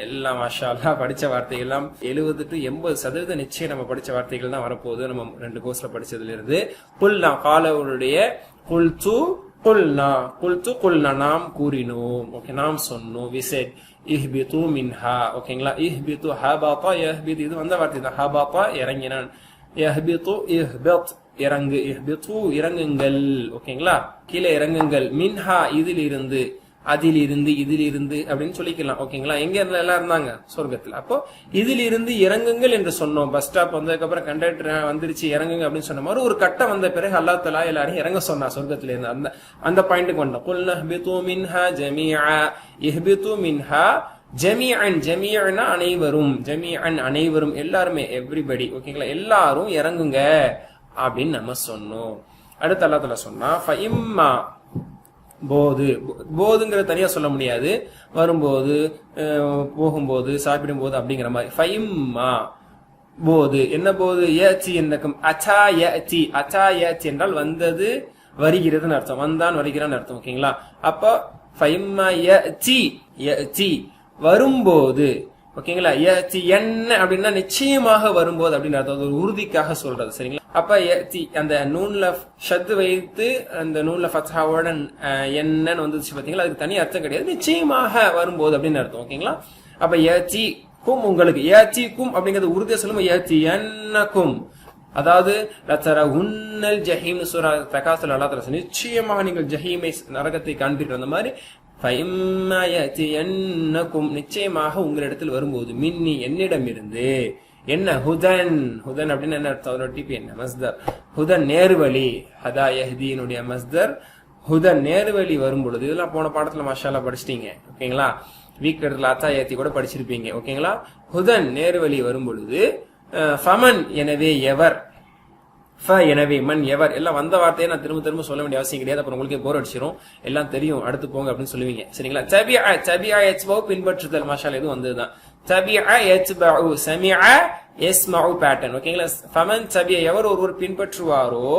எல்லாம் மாஷா அல்லாஹ் படிச்ச வார்த்தைகள் எல்லாம் 70 to 80% நிச்சயம் நம்ம படிச்ச வார்த்தைகள் தான் வரப்போகுது. நம்ம 2 கோர்ஸ்ல படிச்சதுல இருந்து குல்னா காலவுடைய குல்து குல்னா நாம் கூறினோம். ஓகே, நாம் சொன்னோம். we said இஹ்பிது மின்ஹா. ஓகேங்களா? இஹ்பிது ஹபதா யஹ்பிது, இது வந்த வார்த்தை தான். ஹபதா இறங்கினான், யஹ்பிது இஹ்பத் இறங்கு, இஹ்பிது இறங்குங்கள். ஓகேங்களா? கீழே இறங்குங்கள். மின்ஹா இதிலிருந்து, அதிலிருந்து, இதிலிருந்து அப்படின்னு சொல்லிக்கலாம். ஓகேங்களா? எங்க எல்லாம் இருந்தாங்க? சொர்க்கத்துல. அப்போ இதிலிருந்து இறங்குங்கள் என்று சொன்னோம். பஸ் ஸ்டாப் வந்ததுக்கு அப்புறம் கண்டக்டர் வந்துருச்சு இறங்குங்க அப்படின்னு சொன்ன மாதிரி ஒரு கட்டம் வந்த பிறகு அல்லாஹ் தஆலா எல்லாரையும் இறங்க சொன்னா சொர்க்கத்துல இருந்து. அந்த பாயிண்ட்டுக்கு வந்தோம். குல்னா இஹ்பிது மின்ஹா ஜமீஆ, இஹ்பிது மின்ஹா ஜமீஅன், ஜமீஅனா அனைவரும், ஜமீஅன் அனைவரும், எல்லாருமே, எவ்ரிபடி. ஓகேங்களா? எல்லாரும் இறங்குங்க அப்படின்னு நம்ம சொன்னோம். அடுத்து அல்லாஹ் தஆலா சொன்னா ஃபஇம்மா, போதுங்கிறது தனியா சொல்ல முடியாது, வரும்போது, போகும்போது, சாப்பிடும்போது அப்படிங்கிற மாதிரி. ஃபஇம்மா போது, என்ன போது? யஅதி என்னக்கும், அச்சா யஅதி, அச்சா யஅதி என்றால் வந்தது, வருகிறதுன்னு அர்த்தம், வந்தான் வருகிறான்னு அர்த்தம். ஓகேங்களா? அப்ப ஃபஇம்மா யஅதி, யஅதி வரும்போது. ஓகேங்களா? யஅதி என்ன அப்படின்னா நிச்சயமாக வரும்போது அப்படின்னு அர்த்தம், ஒரு உறுதிக்காக சொல்றது. சரிங்களா? அப்ப அந்த நூன்ல ஷத்து வைத்து அந்த நூன்ல ஃபத்ஹாவோட என்னன்னு வந்துச்சு பாத்தீங்களா? அதுக்கு தனி அர்த்தம் கிடையாது, நிச்சயமாக வரும்போது அப்படின்னு அர்த்தம். ஓகேங்களா? அப்ப யதி கும் உங்களுக்கு, யதி கும் அப்படிங்கிறது உறுதியா சொல்லுங்க, யதி என்னக்கும், அதாவது லதரவுன்னல் ஜஹீம் சூரா தகாசுல் அல்லாஹ் தஆலா நிச்சயமாக நீங்கள் ஜஹீமை நரகத்தை காண்பீர்கள். அந்த மாதிரி ஃபைம்மா யதியன்னக்கும் நிச்சயமாக உங்களிடத்தில் வரும்போது மின்னி என்னிடமிருந்து என்ன ஹுதன், ஹுதன் அப்படின்னு என்ன அர்த்தம், அதோட டிபி என்ன மஸ்தர், ஹுதன் நேர்வழி, ஹதா யஹ்தீனுடைய மஸ்தர் ஹுதன் நேர்வழி வரும் பொழுது, இதெல்லாம் போன பாடத்துல மாஷாஅல்லாஹ் படிச்சிட்டீங்க ஓகேங்களா, வீக் இடத்துல அத்தாயத்தி கூட படிச்சிருப்பீங்க ஓகேங்களா. ஹுதன் நேர்வழி வரும் பொழுது ஃபமன் எனவே எவர், ஃப எனவே மன் எவர், எல்லாம் வந்த வார்த்தையை நான் திரும்ப திரும்ப சொல்ல வேண்டிய அவசியம் கிடையாது, அப்புறம் உங்களுக்கே போர் அடிச்சிரும், எல்லாம் தெரியும் அடுத்து போங்க அப்படின்னு சொல்லுவீங்க சரிங்களா. தபிஅ தபிஅ யத்பஉ பின்பற்றுதல் மாஷாஅல்லாஹ் இது வந்ததுதான். தபிஅ யத்பஉ சமிஅ யஸ்மஉ பேட்டர்ன் ஓகேங்களா. ஃபமன் தபிஅ எவர் ஒருவர் பின்பற்றுவாரோ,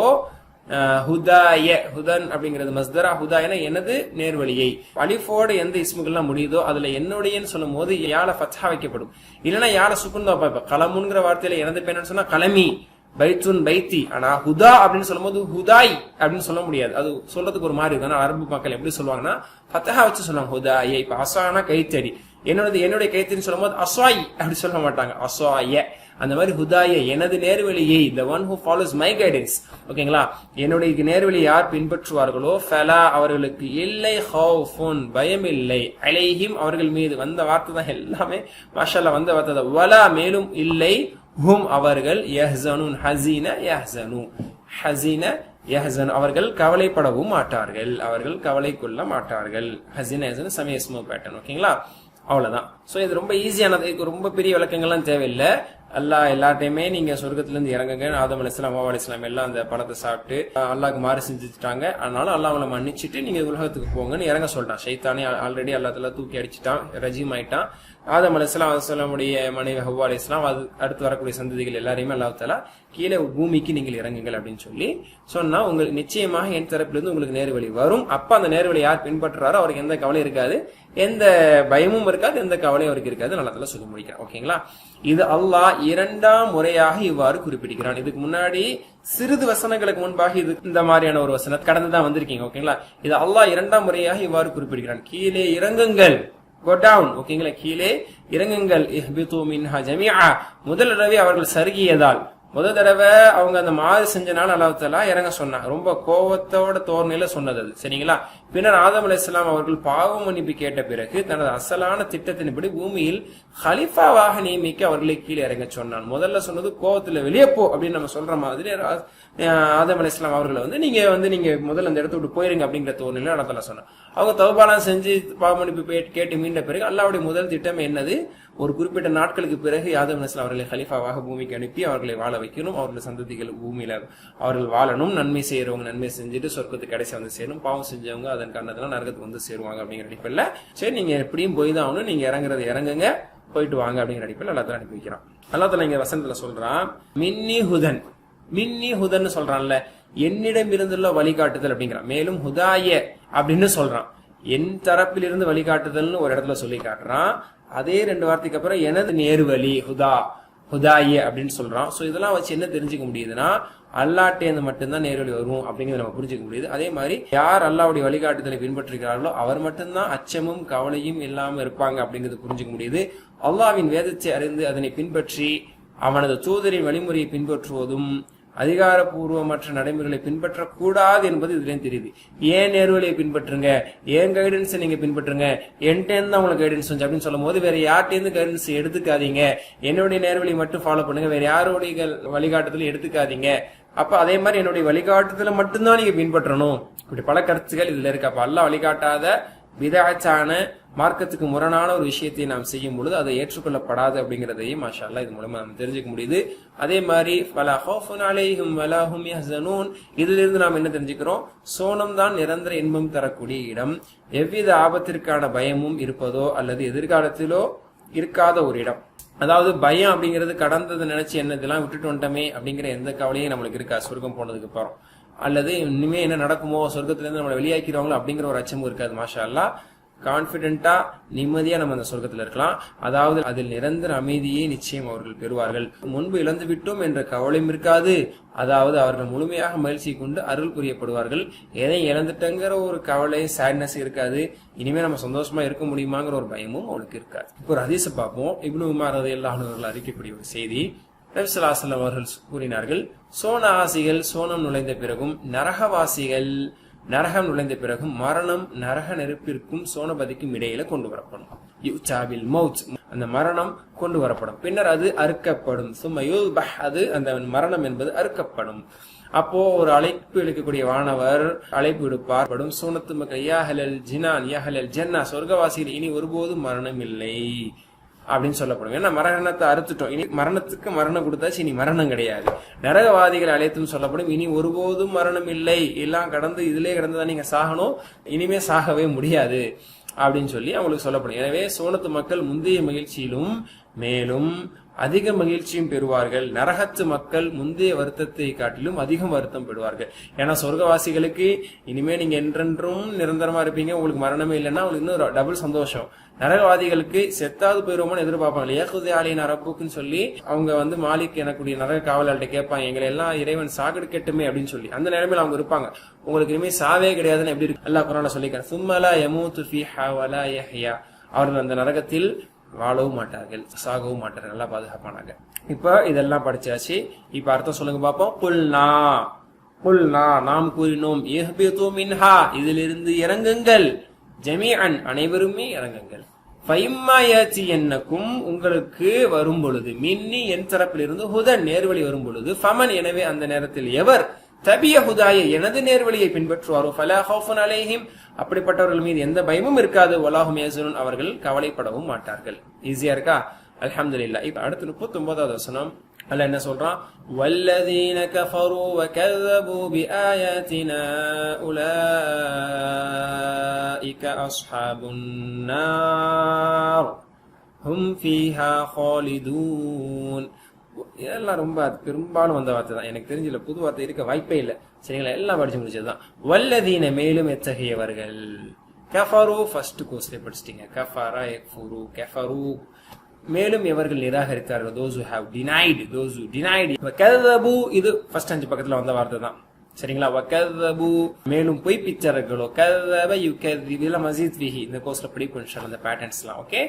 ஹுதாய ஹுதன் அப்படிங்கிறது மஸ்தரா, ஹுதாயன எனது நேர்வழியை, அலிஃபோட எந்த இஸ்முகள்லாம் முடியுதோ அதுல என்னுடையன்னு சொல்லும் போது யால ஃபத்ஹா வைக்கப்படும், இல்லைன்னா யால சுக்குன் தான் வைப்பேன். கலமுங்கிற வார்த்தையில எனது பேன்னு சொன்னா கலமி, பைத்துன் பைத்தி, ஆனா ஹுதா அப்படின்னு சொல்லும் போது ஹுதாய் அப்படின்னு சொல்ல முடியாது, அது சொல்றதுக்கு ஒரு மாதிரி இருக்கு. அரபு மக்கள் எப்படி சொல்லுவாங்கன்னா ஃபத்ஹா வச்சு சொல்லுவாங்க ஹுதாயை. இப்ப அசானா கைத்தடி, என்னுடைய கைத்தடின்னு சொல்லும் போது அஸ்வாய் அப்படி சொல்ல மாட்டாங்க, அஸ்வாய. அந்த மாதிரி ஹுதாய எனது நேர்வழியை, the one who follows my guidance ஓகேங்களா, என்னுடைய நேர்வழி யார் பின்பற்றுவார்களோ ஃபலா அவர்களுக்கு இல்லை, ஹவுஃபுன் பயம் இல்லை, அலைஹிம் அவர்கள் மீது, வந்த வார்த்தை தான் எல்லாமே மாஷாஅல்லாஹ் வந்த வார்த்தை தான், வலா மேலும் இல்லை, ஹும் அவர்கள், யஹ்ஸனூன் ஹஸீன யஹ்ஸனு, ஹஸீன யஹ்ஸன் அவர்கள் கவலைப்படவும் மாட்டார்கள், அவர்கள் கவலை கொள்ள மாட்டார்கள். ஹஸீன யஹ்ஸன் சமய இஸ்மு பேட்டர்ன் ஓகேங்களா. அவ்வளவுதான். சோ இது ரொம்ப ஈஸியானது, ரொம்ப பெரிய விளக்கங்கள்லாம் தேவையில்லை. அல்லாஹ் எல்லாத்தையுமே நீங்க சொர்க்கத்துல இருந்து இறங்குங்க, ஆதம் அலைஹிஸ்ஸலாம் ஹவ்வா அலைஹிஸ்ஸலாம் எல்லாம் அந்த பழத்தை சாப்பிட்டு அல்லாஹ்க்கு மாறு செஞ்சுட்டாங்க, அதனால அல்லாஹ் அவங்களை மன்னிச்சுட்டு நீங்க உலகத்துக்கு போங்கன்னு இறங்க சொல்லிட்டான். ஷைத்தானே ஆல்ரெடி அல்லாஹ் தஆலா தூக்கி அடிச்சுட்டான், ரஜீம் ஆயிட்டான். ஆதம் அலைஹிஸ்ஸலாம் மனைவி ஹவ்வா அலைஹிஸ்ஸலாம், அது அடுத்து வரக்கூடிய சந்ததிகள் எல்லாரையுமே அல்லாஹ் தஆலா கீழே பூமிக்கு நீங்கள் இறங்குங்கள் அப்படின்னு சொல்லி சொன்னா, உங்களுக்கு நிச்சயமாக என் தரப்பிலிருந்து உங்களுக்கு நேர்வழி வரும். அப்ப அந்த நேர்வழி யார் பின்பற்றுறாரோ அவருக்கு எந்த கவலையும் இருக்காது, எந்த பயமும் இருக்காது, எந்த கவலையும் அவருக்கு இருக்காது. நல்லா சொல்லி முடிக்கிறேன் ஓகேங்களா. இது அல்லாஹ் இரண்டாம் முறையாக இவ்வாறு குறிப்பிடுகிறான். இதுக்கு முன்னாடி சிறிது வசனங்களுக்கு முன்பாக இது இந்த மாதிரியான ஒரு வசனம் கடந்துதான் வந்திருக்கீங்க ஓகேங்களா. இது அல்லாஹ் இரண்டாம் முறையாக இவ்வாறு குறிப்பிடுகிறான், கீழே இறங்குங்கள், go down ஓகேங்களா, கீழே இறங்குங்கள், இஹ்பிது மின்ஹா ஜமீஆ, முதல் தடவை அவர்கள் சருகியதால், முதல் தடவை அவங்க அந்த மாறு செஞ்சனால அல்லாஹ் தஆலா இறங்க சொன்னாங்க, ரொம்ப கோபத்தோட தோரணையில சொன்னது அது சரிங்களா. பின்னர் ஆதம் அலைஹிஸ்ஸலாம் அவர்கள் பாவ மன்னிப்பு கேட்ட பிறகு தனது அசலான திட்டத்தின்படி பூமியில் ஹலிஃபாவாக நியமிக்க அவர்களை கீழே இறங்க சொன்னான். முதல்ல சொன்னது கோபத்துல வெளியே போ அப்படின்னு நம்ம சொல்ற மாதிரி ஆதம் அலைஹிஸ்ஸலாம் அவர்களை நீங்க முதல்ல அந்த இடத்த விட்டு போயிருங்க அப்படிங்கிற தோரணையில அல்லாஹ் தஆலா சொன்னான். அவங்க தௌபாலாம் செஞ்சு பாவ மன்னிப்பு கேட்டு மீண்ட பிறகு அல்லாஹ்வுடைய முதல் திட்டம் என்னது, ஒரு குறிப்பிட்ட நாட்களுக்கு பிறகு ஆதம் அலைஹிஸ்ஸலாம் அவர்களை ஹலிஃபாவாக பூமிக்கு அனுப்பி அவர்களை வாழ வைக்கணும், அவர்கள் சந்ததிகள் பூமியில அவர்கள் வாழணும், நன்மை செய்யறவங்க நன்மை செஞ்சுட்டு சொர்க்கத்துக்கு கடைசி வந்து சேரும், பாவம் செஞ்சவங்க அதன் காரணத்துல நரகத்துக்கு வந்து சேருவாங்க அப்படிங்கிற அடிப்படையில சரி நீங்க எப்படியும் போய் தான் ஆகணும், நீங்க இறங்குங்க போயிட்டு வாங்க அப்படிங்கிற அடிப்படையில் அல்லாஹ் தஆலா அனுப்பி வைக்கிறான். அல்லாஹ் தஆலா இங்க வசனத்துல சொல்றான் மின்னி ஹுதன், மின்னி ஹுதன் சொல்றான்ல, என்னிடம் இருந்துள்ள வழிகாட்டுதல் அப்படிங்கிறான். மேலும் ஹுதாய அப்படின்னு சொல்றான், என் தரப்பில் இருந்து வழிகாட்டுதல்னு ஒரு இடத்துல சொல்லி காட்டுறான். அதே ரெண்டு வார்த்தைக்கு அப்புறம் எனது நேர்வழி ஹுதாய அப்படின்னு சொல்றான். சோ இதெல்லாம் வச்சு என்ன தெரிஞ்சுக்க முடியுதுன்னா, அல்லாஹ்ட்டேந்து மட்டும்தான் நேர்வழி வரும் அப்படிங்கறத நம்ம புரிஞ்சுக்க முடியுது. அதே மாதிரி யார் அல்லாஹ்வுடைய வழிகாட்டுதலை பின்பற்றுகிறார்களோ அவர் மட்டும்தான் அச்சமும் கவலையும் இல்லாம இருப்பாங்க அப்படிங்கறது புரிஞ்சுக்க முடியுது. அல்லாஹ்வின் வேதத்தை அறிந்து அதனை பின்பற்றி அவனது தூதரின் வழிமுறையை பின்பற்றுவதும் அதிகாரப்பூர்வமற்ற நடைமுறைகளை பின்பற்றக்கூடாது என்பது இதுல தெரியுது. ஏன் நேர்வழியை பின்பற்றுங்க, ஏன் கைடன்ஸ் நீங்க பின்பற்றுங்க, என்கிட்ட உங்களுக்கு கைடன்ஸ் வந்து அப்படின்னு சொல்லும் போது வேற யார்கிட்ட கைடன்ஸ் எடுத்துக்காதீங்க, என்னுடைய நேர்வழி மட்டும் ஃபாலோ பண்ணுங்க, வேற யாருடைய வழிகாட்டுதலும் எடுத்துக்காதீங்க. அப்ப அதே மாதிரி என்னுடைய வழிகாட்டுதல மட்டும்தான் நீங்க பின்பற்றணும். இப்படி பல கருத்துக்கள் இதுல இருக்கு. அப்ப அல்லாஹ் வழிகாட்டாத பிதஅத்தான மார்க்கத்துக்கு முரணான ஒரு விஷயத்தை நாம் செய்யும் பொழுது அதை ஏற்றுக்கொள்ளப்படாது அப்படிங்கறதையும் மாஷா அல்லாஹ் இது மூலமா நாம் தெரிஞ்சுக்க முடியுது. அதே மாதிரி ஃபலா ஹௌஃபுன் அலைஹிம் வலா ஹும் யஹ்ஸனூன், இதிலிருந்து நாம் என்ன தெரிஞ்சுக்கிறோம், சோனம் தான் நிரந்தர இன்பம் தரக்கூடிய இடம், எவ்வித ஆபத்திற்கான பயமும் இருப்பதோ அல்லது எதிர்காலத்திலோ இருக்காத ஒரு இடம். அதாவது பயம் அப்படிங்கிறது கடந்தது நினைச்சு என்ன இதெல்லாம் விட்டுட்டு வந்துட்டோமே அப்படிங்கிற எந்த கவலையும் நம்மளுக்கு இருக்கா சொர்க்கம் போனதுக்கு அப்புறம், அல்லது இனிமே என்ன நடக்குமோ சொர்க்கத்துல இருந்து நம்மளை வெளியாக்கிறவங்களோ அப்படிங்கிற ஒரு அச்சமும் இருக்காது. மாஷா அல்லாஹ் கான்பிடென்ட்டா நிம்மதியா நம்ம அந்த சொர்க்கத்துல இருக்கலாம். அதாவது அதில் நிரந்தர அமைதியை நிச்சயம் அவர்கள் பெறுவார்கள். முன்பு இழந்து விட்டோம் என்ற கவலையும் இருக்காது. அதாவது அவர்கள் முழுமையாக மகிழ்ச்சி கொண்டு அருள் புரியப்படுவார்கள். எதையும் இழந்துட்டங்கிற ஒரு கவலை சேட்னஸ் இருக்காது. இனிமே நம்ம சந்தோஷமா இருக்க முடியுமாங்கிற ஒரு பயமும் அவனுக்கு இருக்காது. இப்போ ஒரு ஹதீஸை பார்ப்போம். இப்னு உமர் ரலியல்லாஹு அன்ஹு அவர்கள் அறிக்கைக்கூடிய ஒரு செய்தி. நபி ஸல்லல்லாஹு அலைஹி வஸல்லம் அவர்கள் கூறினார்கள், சோனவாசிகள் சோனம் நுழைந்த பிறகும் நரகவாசிகள் நரகம் நுழைந்த பிறகும் மரணம் நரக நெருப்பிற்கும் சோனபதிக்கும் இடையில கொண்டு வரப்படும். யுச்சாபில் மௌத், அந்த மரணம் கொண்டு வரப்படும். பின்னர் அது அறுக்கப்படும். அது அந்த மரணம் என்பது அறுக்கப்படும். அப்போ ஒரு அழைப்பு எடுக்கக்கூடிய வானவர் அழைப்பு விடுப்பார். சூனத்து மக்கள் யாஹலல் ஜினான் யாஹலல் ஜன்னா, சொர்க்கவாசிகள் இனி ஒருபோதும் மரணம் இல்லை அப்படின்னு சொல்லப்படும். ஏன்னா மரணத்தை அறுத்துட்டோம், இனி மரணத்துக்கு மரணம் கொடுத்தாச்சு, இனி மரணம் கிடையாது. நரகவாதிகள் அழைத்தும் சொல்லப்படும், இனி ஒருபோதும் மரணம் இல்லை, எல்லாம் கடந்து இதிலே கடந்துதான் நீங்க சாகணும், இனிமே சாகவே முடியாது அப்படின்னு சொல்லி அவங்களுக்கு சொல்லப்படும். எனவே சோனத்து மக்கள் முந்தைய மகிழ்ச்சியிலும் மேலும் அதிக மகிழ்ச்சியும் பெறுவார்கள். நரகத்து மக்கள் முந்தைய வருத்தத்தை காட்டிலும் அதிகம் வருத்தம் பெறுவார்கள். ஏன்னா சொர்க்கவாசிகளுக்கு இனிமே நீங்க என்றென்றும் நிரந்தரமா இருப்பீங்க, உங்களுக்கு மரணமே இல்லைன்னா அவங்களுக்கு இன்னும் டபுள் சந்தோஷம். நரகவாதிகளுக்கு செத்தாவது போயிருவோம்னு எதிர்பார்ப்பாங்க. ஏகுதி ஆலின் அரப்புக்குன்னு சொல்லி அவங்க மாலிக் எனக்கூடிய நரக காவலாள்கிட்ட கேட்பாங்க, எங்களை எல்லாம் இறைவன் சாகடிக்கட்டுமே அப்படின்னு சொல்லி. அந்த நிலைமையில அவங்க இருப்பாங்க. உங்களுக்கு இனிமே சாவே கிடையாதுன்னு எப்படி இருக்கு அல்லாஹ் குர்ஆன்ல சொல்லிக்கிறான். சும்மலா யமூது ஃபீஹா வலா யஹ்யா, அவர்கள் அந்த நரகத்தில் வாழவும் மாட்டார்கள், சாகவும் மாட்டார்கள். நல்லா பாதுகாப்பானாங்க. இப்ப இதெல்லாம் படிச்சாச்சு. இப்ப அர்த்தம் சொல்லுங்க பாப்போம். குல்னா குல்னா, நாம் கூறினோம், இஹ்பிது மின்ஹா, இதிலிருந்து இறங்குங்கள், ஜமீஅன், அனைவருமே இறங்குங்கள். ஃபைம்மா யாத்தியன்னக்கும், உங்களுக்கு வரும் பொழுது, மின்னி, என் தரப்பிலிருந்து, ஹுதன், நேர்வழி வரும் பொழுது, ஃபமன், எனவே அந்த நேரத்தில் எவர், தபிய ஹுதாய, எனது நேர்வழியை பின்பற்றுவாரோ, ஃபலா ஹௌஃபுன் அலைஹிம், அப்படிப்பட்டவர்கள் மீது எந்த பயமும் இருக்காது, வலாஹும் யஹ்சனுன், அவர்கள் கவலைப்படவும் மாட்டார்கள். ஈஸியா இருக்கா? அல்ஹம்துலில்லாஹ். இப்ப அடுத்து 39வது வசனம் அல்லாஹ் என்ன சொல்றான்? வல்லதீன கஃபரு வகذبوا பிஆயாத்தினா உலாயிக அஸ்ஹாபுன் நார் ஹும் ஃபீஹா காலிதூன். இதெல்லாம் ரொம்ப பெரும்பாலும் வந்த வார்த்தை தான். எனக்கு தெரிஞ்சல புது வார்த்தை இருக்க வாய்ப்பே இல்லை. சரிங்களா? எல்லாம் படிச்சு முடிச்சதுதான். வல்லதீன, மேலும் எத்தகையவர்கள். கஃபரு ஃபர்ஸ்ட் கோர்ஸ்ல படிச்சிட்டீங்க. கஃபரா யக்ஃபுரு, கஃபரு, மேலும் எவர்கள் நிராகரித்தார்கள். those who have denied, those who denied. வகذبوا, இது ஃபர்ஸ்ட் 5 பக்கத்துல வந்த வார்த்தை தான். சரிங்களா? வகذபு, மேலும் பொய்ப்பித்தார்களோ. கذب யுகذب, இதெல்லாம் மஸீத் ஃபீஹி, இந்த கோர்ஸ்ல படிப்போம் இன்ஷாஅல்லாஹ் அந்த பேட்டர்ன்ஸ்லாம். ஓகே,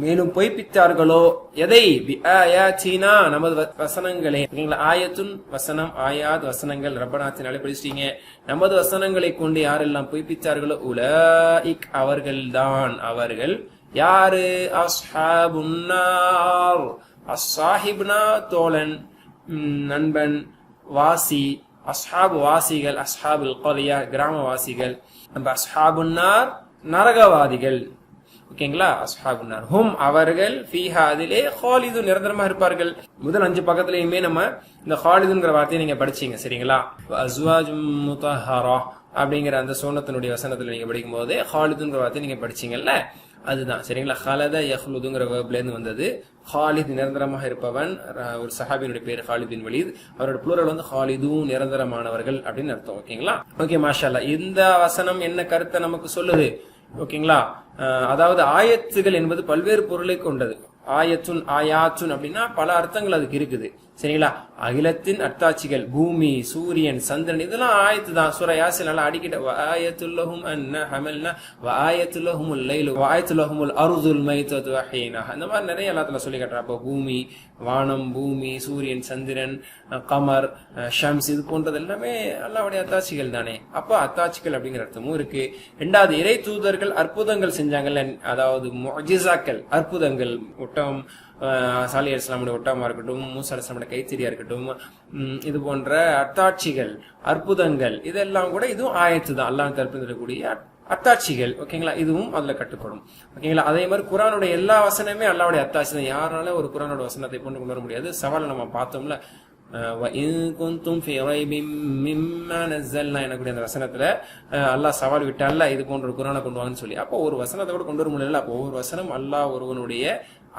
மேலும் பொய்ப்பித்தார்களோ எதை? பிஆயாத்தினா, நமது வசனங்களே. சரிங்களா? ஆயத்துன் வசனம், ஆயாத் வசனங்கள், ரப்பனாத்தினாலே படிச்சிட்டீங்க. நமது வசனங்களை கொண்டு யாரெல்லாம் பொய்ப்பித்தார்களோ, உலாயிக், அவர்கள்தான். அவர்கள் யாரு? அஸ்ஹாபுன் நார். அஸ்ஸாஹிப்னா தோழன், நண்பன், வாசி. அஸ்ஹாபு வாசிகள், அஸ்ஹாபுல் கர்யா கிராமவாசிகள். நம்ம அஸ்ஹாபுன் நார் நரகவாதிகள். ஓகேங்களா? அஸ்ஹாபுன் நார் ஹும், அவர்கள், ஃபீஹா, அதிலே, காலிது, நிரந்தரமா இருப்பார்கள். முதல் 5 பக்கத்துலயுமே நம்ம இந்த காலிதுங்கிற வார்த்தையை நீங்க படிச்சீங்க. சரிங்களா? அஸ்வாஜும் முத்தஹரா அப்படிங்கிற அந்த சூனத்தினுடைய வசனத்துல நீங்க படிக்கும் போது காலிதுங்கிற வார்த்தையை நீங்க படிச்சீங்கல்ல, அதுதான். சரிங்களா? ஹலத யஹ்லுதுங்கிற வேர்ப்ல இருந்து வந்தது. ஹாலித், நிரந்தரமாக இருப்பவன். ஒரு சஹாபியினுடைய பேர் ஹாலித் பின் வலீத். அவரோட ப்ளூரல் ஹாலிதூன், நிரந்தரமானவர்கள் அப்படின்னு அர்த்தம். ஓகேங்களா? ஓகே, மாஷா அல்லாஹ். இந்த வசனம் என்ன கருத்தை நமக்கு சொல்லுது? ஓகேங்களா? அதாவது ஆயத்துகள் என்பது பல்வேறு பொருளை கொண்டது. ஆயத்துன், ஆயாத்துன் அப்படின்னா பல அர்த்தங்கள் அதுக்கு இருக்குது. சரிங்களா? அகிலத்தின் அத்தாட்சிகள், பூமி, சூரியன், சந்திரன், இதெல்லாம் ஆயத்து தான். சூரா யாசின் நல்லா அடிக்கிட்ட வஆயத்துல்லஹும் அன்ன ஹமல்னா வஆயத்துல்லஹுமுல் லைலு வஆயத்துல்லஹுமுல் அர்துல் மைத்தது வஹீனாஹா, இந்த மாதிரி நிறைய எல்லாத்துல சொல்லி காட்டுறா. அப்போ பூமி, வானம், பூமி, சூரியன், சந்திரன், கமர், ஷம்ஸ், இது போன்றது எல்லாமே அல்லாஹ்வுடைய அத்தாட்சிகள் தானே. அப்போ அத்தாட்சிகள் அப்படிங்கிற அர்த்தமும் இருக்கு. 2வது, இறை தூதர்கள் அற்புதங்கள் செஞ்சாங்கல்ல, அதாவது முஅஜிஸாக்கள், அற்புதங்கள். ஒட்டகம், சாலி அலைஹிஸ்ஸலாமுடைய ஒட்டகமா இருக்கட்டும், மூசா அலைஹிஸ்ஸலாமுடைய கைத்தறியா இருக்கட்டும், இது போன்ற அத்தாட்சிகள், அற்புதங்கள், இதெல்லாம் கூட இதுவும் ஆயத்து தான். அல்லாஹ் தரப்பில் அத்தாட்சிகள். ஓகேங்களா? இதுவும் அதுல கட்டுப்படும். ஓகேங்களா? அதே மாதிரி குர்ஆனுடைய எல்லா வசனமே அல்லாஹ்வுடைய அத்தாட்சி தான். யாரால ஒரு குர்ஆனோட வசனத்தை கொண்டு வர முடியாது. சவால் நம்ம பார்த்தோம்ல, எனக்குடைய அந்த வசனத்துல அல்லாஹ் சவால் விட்டான்ல, இது போன்ற குர்ஆனை கொண்டு வாங்கன்னு சொல்லி. அப்போ ஒரு வசனத்தை கூட கொண்டு வர முடியல. அப்போ ஒரு வசனம் அல்லாஹ் ஒருவனுடைய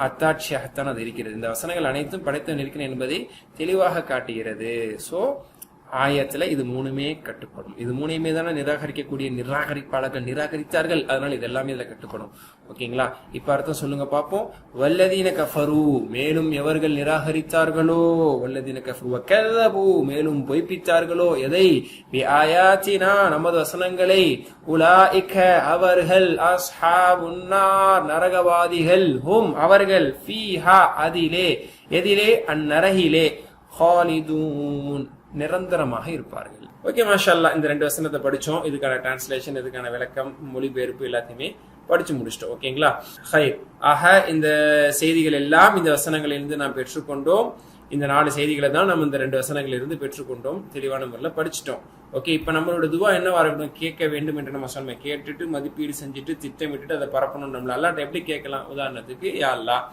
அத்தாட்சியாகத்தான் அது இருக்கிறது. இந்த வசனங்கள் அனைத்தும் படைத்தவன் இருக்கிறேன் என்பதை தெளிவாக காட்டுகிறது. சோ ஆயத்துல இது மூணுமே கட்டுப்படும். இது மூணையுமே தானே நிராகரிக்கக்கூடிய நிராகரிப்பாளர்கள் நிராகரித்தார்கள், அதனால இது எல்லாமே இதுல கட்டுப்படும். ஓகேங்களா? இப்ப அர்த்தம் சொல்லுங்க பாப்போம். வல்லதீன கஃபரு, மேலும் எவர்கள் நிராகரித்தார்களோ, வல்லதீன கஃபரு வகல்லபு, மேலும் பொய்ப்பித்தார்களோ, எதை? பிஆயாத்தினா, நமது வசனங்களை, உலாயிக, அவர்கள், அஸ்ஹாபுன் நார், நரகவாதிகள், ஹும், அவர்கள், ஃபீஹா, அதிலே, எதிலே? அந்நரகிலே, ஹாலிதூன், நிரந்தரமாக இருப்பார்கள். ஓகே, மாஷா அல்லாஹ். இந்த 2 வசனத்தை படிச்சோம். இதுக்கான டிரான்ஸ்லேஷன், இதுக்கான விளக்கம், மொழிபெயர்ப்பு எல்லாத்தையுமே படிச்சு முடிச்சிட்டோம். ஓகேங்களா? ஹைர். ஆக இந்த செய்திகள் எல்லாம் இந்த வசனங்களிலிருந்து நாம் பெற்றுக்கொண்டோம். இந்த 4 செய்திகளை தான் நம்ம இந்த 2 வசனங்களிலிருந்து பெற்றுக்கொண்டோம். தெளிவான முறையில் படிச்சிட்டோம். ஓகே, இப்ப நம்மளோட துவா என்னவா இருக்கணும்? கேட்க வேண்டும் என்று நம்ம சொன்னோம். கேட்டுட்டு மதிப்பீடு செஞ்சுட்டு திட்டமிட்டுட்டு அதை பரப்பணும். நம்மள அல்லாஹ்ட்ட எப்படி கேட்கலாம்? உதாரணத்துக்கு, யா அல்லாஹ்,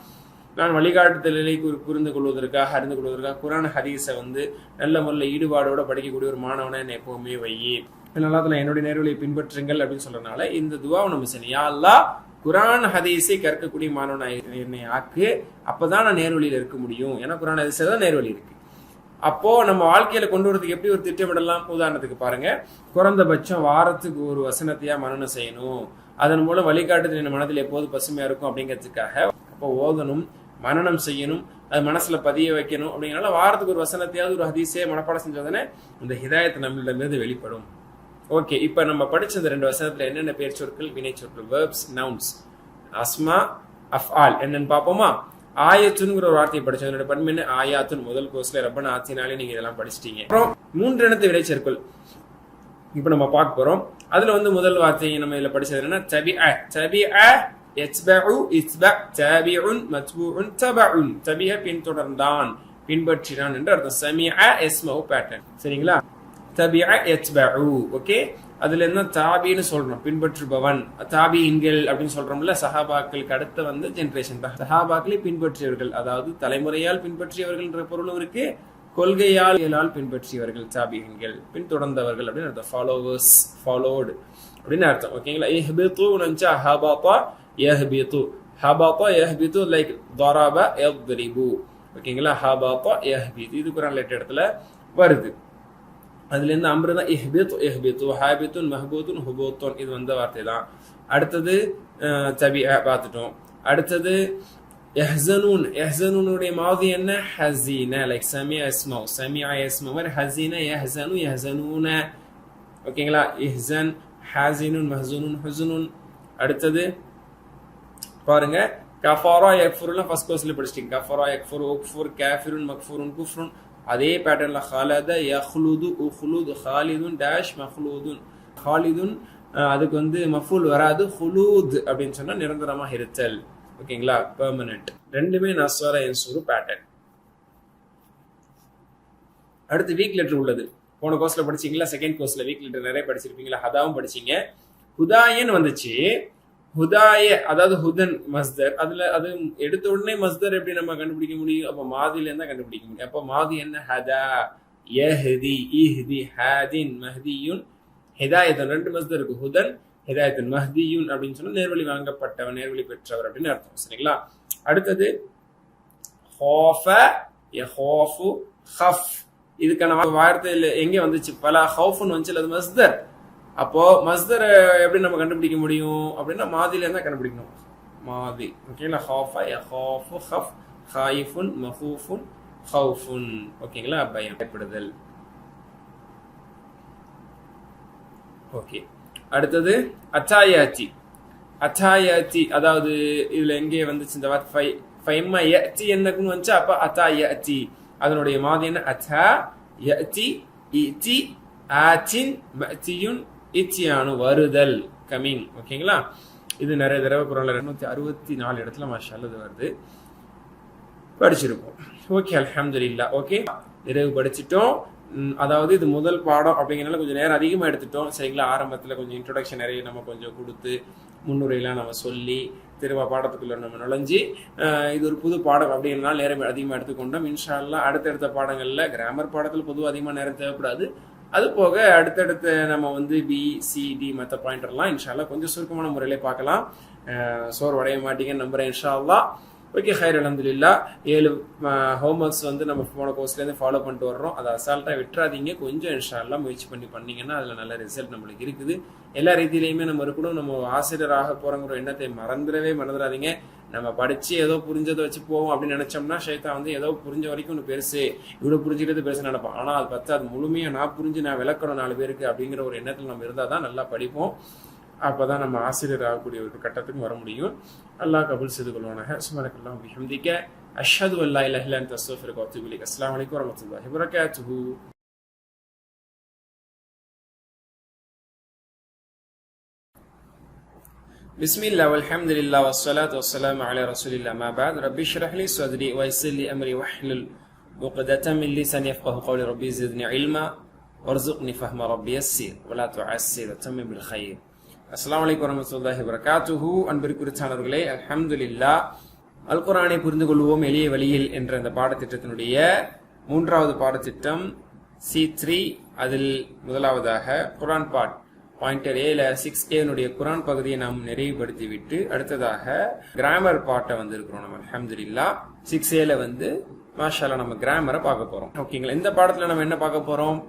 நான் வழிகாட்டுதலை புரிந்து கொள்வதற்காக, அறிந்து கொள்வதற்காக குர்ஆன் ஹதீஸை நல்ல முறையில் ஈடுபாடோட படிக்கக்கூடிய ஒரு மாணவனை என்னை எப்பவுமே வையி, நல்லா என்னுடைய நேர்வழியை பின்பற்றுங்கள் அப்படின்னு சொல்றதுனால இந்த துவாவை நம்ம செய்யணும். யா அல்லாஹ், குர்ஆன் ஹதீஸை கற்கக்கூடிய மாணவனை என்னை ஆக்கு, அப்பதான் நான் நேர்வழியில் இருக்க முடியும். ஏன்னா குர்ஆன் ஹதீஸை தான் நேர்வழி இருக்கு. அப்போ நம்ம வாழ்க்கையில கொண்டு வரதுக்கு எப்படி ஒரு திட்டமிடலாம்? உதாரணத்துக்கு பாருங்க, குறைந்தபட்சம் வாரத்துக்கு ஒரு வசனத்தையா மனனம் செய்யணும். அதன் மூலம் வழிகாட்டுதல் என் மனதில் எப்போது பசுமையா இருக்கும் அப்படிங்கிறதுக்காக அப்போ ஓதணும், மனனம் செய்யணும், அது மனசுல பதிய வைக்கணும். அப்படிங்கிறனால வாரத்துக்கு ஒரு வசனத்தையாவது ஒரு ஹதீஸே மனப்பாடம் செஞ்சோதானே இந்த ஹிதாயத் நம்மளிடமிருந்து வெளிப்படும். ஓகே, இப்ப நம்ம படிச்ச இந்த 2 வசனத்துல என்னென்ன பெயர் சொற்கள், வினை சொற்கள், வேர்ப்ஸ், நவுன்ஸ், அஸ்மா, அஃஆல் என்னன்னு பாப்போமா? ஆயத்துங்கிற ஒரு வார்த்தையை படிச்சோம். என்னோட பண்பு என்ன? ஆயாத்துன். முதல் கோர்ஸ்ல ரப்பனா ஆத்தினாலே நீங்க இதெல்லாம் படிச்சிட்டீங்க. அப்புறம் 3 எழுத்து வினை சொற்கள் இப்ப நம்ம பார்க்க போறோம். அதுல முதல் வார்த்தையை நம்ம இதுல படிச்சது என்னன்னா தபிஅ. தபிஅ, யத்பஉ, இத்பஅ, தாபிஉன், மத்பூஉன், தபஉன். தபிஅ பின்தொடர்ந்தான், பின்பற்றினான் என்று அர்த்தம். சமிஅ இஸ்மு பேட்டர்ன். சரிங்களா? தபிஅ யத்பஉ. ஓகே, அதுல என்ன? தாபின்னு சொல்றோம், பின்பற்றுபவன். தாபியின்கள் அப்படின்னு சொல்றோம்ல, சஹாபாக்களுக்கு அடுத்த ஜெனரேஷன் தான் சஹாபாக்களை பின்பற்றியவர்கள், அதாவது தலைமுறையால் பின்பற்றியவர்கள் என்ற பொருளும் இருக்கு, கொள்கையால் பின்பற்றியவர்கள் தாபியின்கள், பின்தொடர்ந்தவர்கள் அப்படின்னு அர்த்தம். ஃபாலோவர்ஸ், ஃபாலோடு அப்படின்னு அர்த்தம். ஓகேங்களா? இஹ்பிது நஞ்சா ஹபத யஹ்பிது. ஹபத யஹ்பிது லைக் ضرب يضرب. ஓகேங்களா? ஹபத யஹ்பிது இது குர்ஆன்ல 8 இடத்துல வருது. அதுல இருந்து அம்ரு தான் இஹ்பிது, இஹ்பிது, ஹாபிதுன், மஹ்பூதுன், ஹுபூத்துன். இது வார்த்தை தான். அடுத்தது தபிஅ பார்த்துட்டோம். அடுத்தது யஹ்ஸனூன். யஹ்ஸனூனுடைய மாதி என்ன? ஹஸீன. லைக் சமிஅ இஸ்மு, சமிஅ இஸ்மு மாதிரி ஹஸீன, யஹ்ஸனு, யஹ்ஸனூன. ஓகேங்களா? இஹ்ஸன், ஹாஸினுன், மஹ்ஸூனுன், ஹுஸ்னுன். அடுத்தது பாருங்க, கஃபரா யக்ஃபுருலாம் ஃபர்ஸ்ட் கோர்ஸ்ல படிச்சிட்டீங்க. கஃபரா யக்ஃபுரு, உக்ஃபுர், காஃபிருன், மக்ஃபூருன், குஃப்ருன். அதே பேட்டர்ன்ல ஹலத, யஹ்லுது, உஹ்லுத், ஹாலிதுன் டேஷ் மஹ்லூதுன். ஹாலிதுன் அதுக்கு மஃபூல் வராது, ஹுலூத் அப்படின்னு சொன்னா நிரந்தரமாக இருத்தல். ஓகேங்களா? பெர்மனன்ட். ரெண்டுமே நஸ்வர யன்சுரு பேட்டர்ன். அடுத்து வீக் லெட்டர் உள்ளது. போன கோர்ஸ்ல படிச்சீங்களா? செகண்ட் கோர்ஸ்ல வீக் லெட்டர் நிறைய படிச்சிருப்பீங்களா? ஹதாவும் படிச்சீங்க. ஹுதாயன் வந்துச்சு. ஹுதாய அதாவது ஹுதன் மஸ்தர். அதுல அது எடுத்த உடனே மஸ்தர் எப்படி நம்ம கண்டுபிடிக்க முடியும்? அப்ப மாதில இருந்தா கண்டுபிடிக்க முடியும். அப்ப மாதி என்ன? ஹதா, யஹ்தி, இஹ்தி, ஹாதின், மஹ்தியுன், ஹிதாயத்தன். 2 மஸ்தர் இருக்கு. ஹுதன், ஹிதாயத்தன், மஹ்தியுன் அப்படின்னு சொன்னா நேர்வழி வாங்கப்பட்டவர், நேர்வழி பெற்றவர் அப்படின்னு அர்த்தம். சரிங்களா? அடுத்தது ஹாஃப, யஹாஃபு, ஹஃப். இதுக்கான வார்த்தையில எங்க வந்துச்சு? பலா ஹவுஃப்னு வந்துச்சு, அது மஸ்தர். அப்போ மஸ்தர் எப்படி நம்ம கண்டுபிடிக்க முடியும் அப்படின்னா மாதில இருந்தா கண்டுபிடிக்கணும். மாதி. ஓகேங்களா? Half, யஹாஃபு, HUF, ஹாயிஃபுன், மஹூஃபுன், ஹவுஃபுன். ஓகேங்களா? பயம், பயப்படுதல். ஓகே, அடுத்தது அத்தாயாத்தி. அத்தாயாத்தி அதாவது இதுல எங்கே வந்துச்சு இந்த வார்த்தை? ஃபைம்மா யத்தி என்னக்குன்னு வந்துச்சு. அப்ப அத்தாயாத்தி அதனுடைய மாதி என்ன? அத்தா, யத்தி, இத்தி, ஆத்தின், மத்தியுன், இத்தியானு, வருதல், கமிங். ஓகேங்களா? இது நிறைய தடவை குர்ஆன்ல 264 இடத்துல மாஷாஅல்லாஹ் இது வருது, படிச்சிருப்போம். ஓகே, அல்ஹம்துலில்லாஹ். ஓகே, நிறைவு படிச்சிட்டோம். அதாவது இது முதல் பாடம் அப்படிங்கிறனால கொஞ்சம் நேரம் அதிகமாக எடுத்துட்டோம். சரிங்களா? ஆரம்பத்தில் கொஞ்சம் இன்ட்ரோடக்ஷன் நிறைய நம்ம கொஞ்சம் கொடுத்து முன்னுரையெல்லாம் நம்ம சொல்லி திரும்ப பாடத்துக்குள்ள நம்ம நுழைஞ்சி இது ஒரு புது பாடம் அப்படிங்கிறனால நேரம் அதிகமாக எடுத்துக்கொண்டோம். இன்ஷா அல்லாஹ் அடுத்தடுத்த பாடங்களில் கிராமர் பாடத்தில் பொதுவாக அதிகமாக நேரம் தேவைப்படாது. அது போக அடுத்தடுத்த நம்ம BCD மற்ற பாயிண்டர்லாம் இன்ஷா அல்லாஹ் கொஞ்சம் சுருக்கமான முறையிலே பார்க்கலாம். சோர்வடைய மாட்டீங்கன்னு நம்புறேன் இன்ஷா அல்லாஹ். ஓகே, ஹைர், அல்ஹம்துலில்லாஹ். 7 ஹோம்ஒர்க்ஸ் வந்து நம்ம போன கோர்ஸ்லேருந்து ஃபாலோ பண்ணிட்டு வர்றோம். அதை அசால்ட்டாக விட்டுறாதீங்க. கொஞ்சம் இன்ஷா அல்லாஹ் முயற்சி பண்ணீங்கன்னா அதில் நல்ல ரிசல்ட் நம்மளுக்கு இருக்குது. எல்லா ரீதியிலையுமே நம்ம இருக்கணும். நம்ம ஆசிரியராக போகிறோங்கிற எண்ணத்தை மறந்துடாதீங்க. நம்ம படிச்சு ஏதோ புரிஞ்சதை வச்சு போவோம் அப்படின்னு நினைச்சோம்னா ஷைத்தான் வந்து ஏதோ புரிஞ்ச வரைக்கும் ஒன்று பெருசு, இவ்வளோ புரிஞ்சுக்கிறது பெருசு நினைப்போம். ஆனால் அது பத்து, அது முழுமையாக நான் புரிஞ்சு நான் விளக்கணும் 4 பேருக்கு அப்படிங்கிற ஒரு எண்ணத்தில் நம்ம இருந்தால் தான் நல்லா படிப்போம். அப்போதான் நம்ம ஆசிரியர் ஆகக்கூடிய ஒரு கட்டத்துக்கு வர முடியும். அல்லாஹ் கபூல் செய்து கொள்வானாக. சுப்ஹானக்கல்லாஹு வ பிஹம்திக அஷ்ஹது அல்லா இலாஹ இல்லா அன்த அஸ்தக்ஃபிருக வ அத்தூபு இலைக். அஸ்ஸலாமு அலைக்கும் வரஹ்மத்துல்லாஹி வ பரகாத்துஹு. பிஸ்மில்லாஹ் வல்ஹம்துலில்லாஹ் வஸ்ஸலாத்து வஸ்ஸலாமு அலா ரசூலில்லாஹ் மா பஅத். ரப்பி இஷ்ரஹ் லி ஸத்ரி வ யஸ்ஸிர் லி அம்ரி வஹ்லுல் உக்ததம் மின் லிசானி யஃப்கஹு கௌலி. ரப்பி ஸித்னி இல்மா வர்ஸுக்னி ஃபஹ்ம ரப்பி யஸ்ஸிர் வ லா துஅஸ்ஸிர் வ தம்மிம் பில் கைர். அஸ்ஸலாமு அலைக்கும் வரஹ்மத்துல்லாஹி வ பரகாத்துஹு. அன்பிற்குரியவர்களே, அல்ஹம்துலில்லாஹ். அல் குர்ஆனை புரிந்து கொள்வோம் எளிய வழியில் என்ற இந்த பாடத்திட்டத்தினுடைய 3வது பாடத்திட்டம் C3. அதில் முதலாவதாக குர்ஆன் பாட் பாயிண்டர் ஏல 6A குர்ஆன் பகுதியை நாம் நிறைவுபடுத்திவிட்டு அடுத்ததாக கிராமர் பாட்டை வந்து இருக்கிறோம். நம்ம அல்ஹம்துலில்லாஹ் 6A வந்து மாஷா அல்லாஹ் நம்ம கிராமரை பார்க்க போறோம். ஓகேங்களா? இந்த பாடத்துல நம்ம என்ன பார்க்க போறோம்?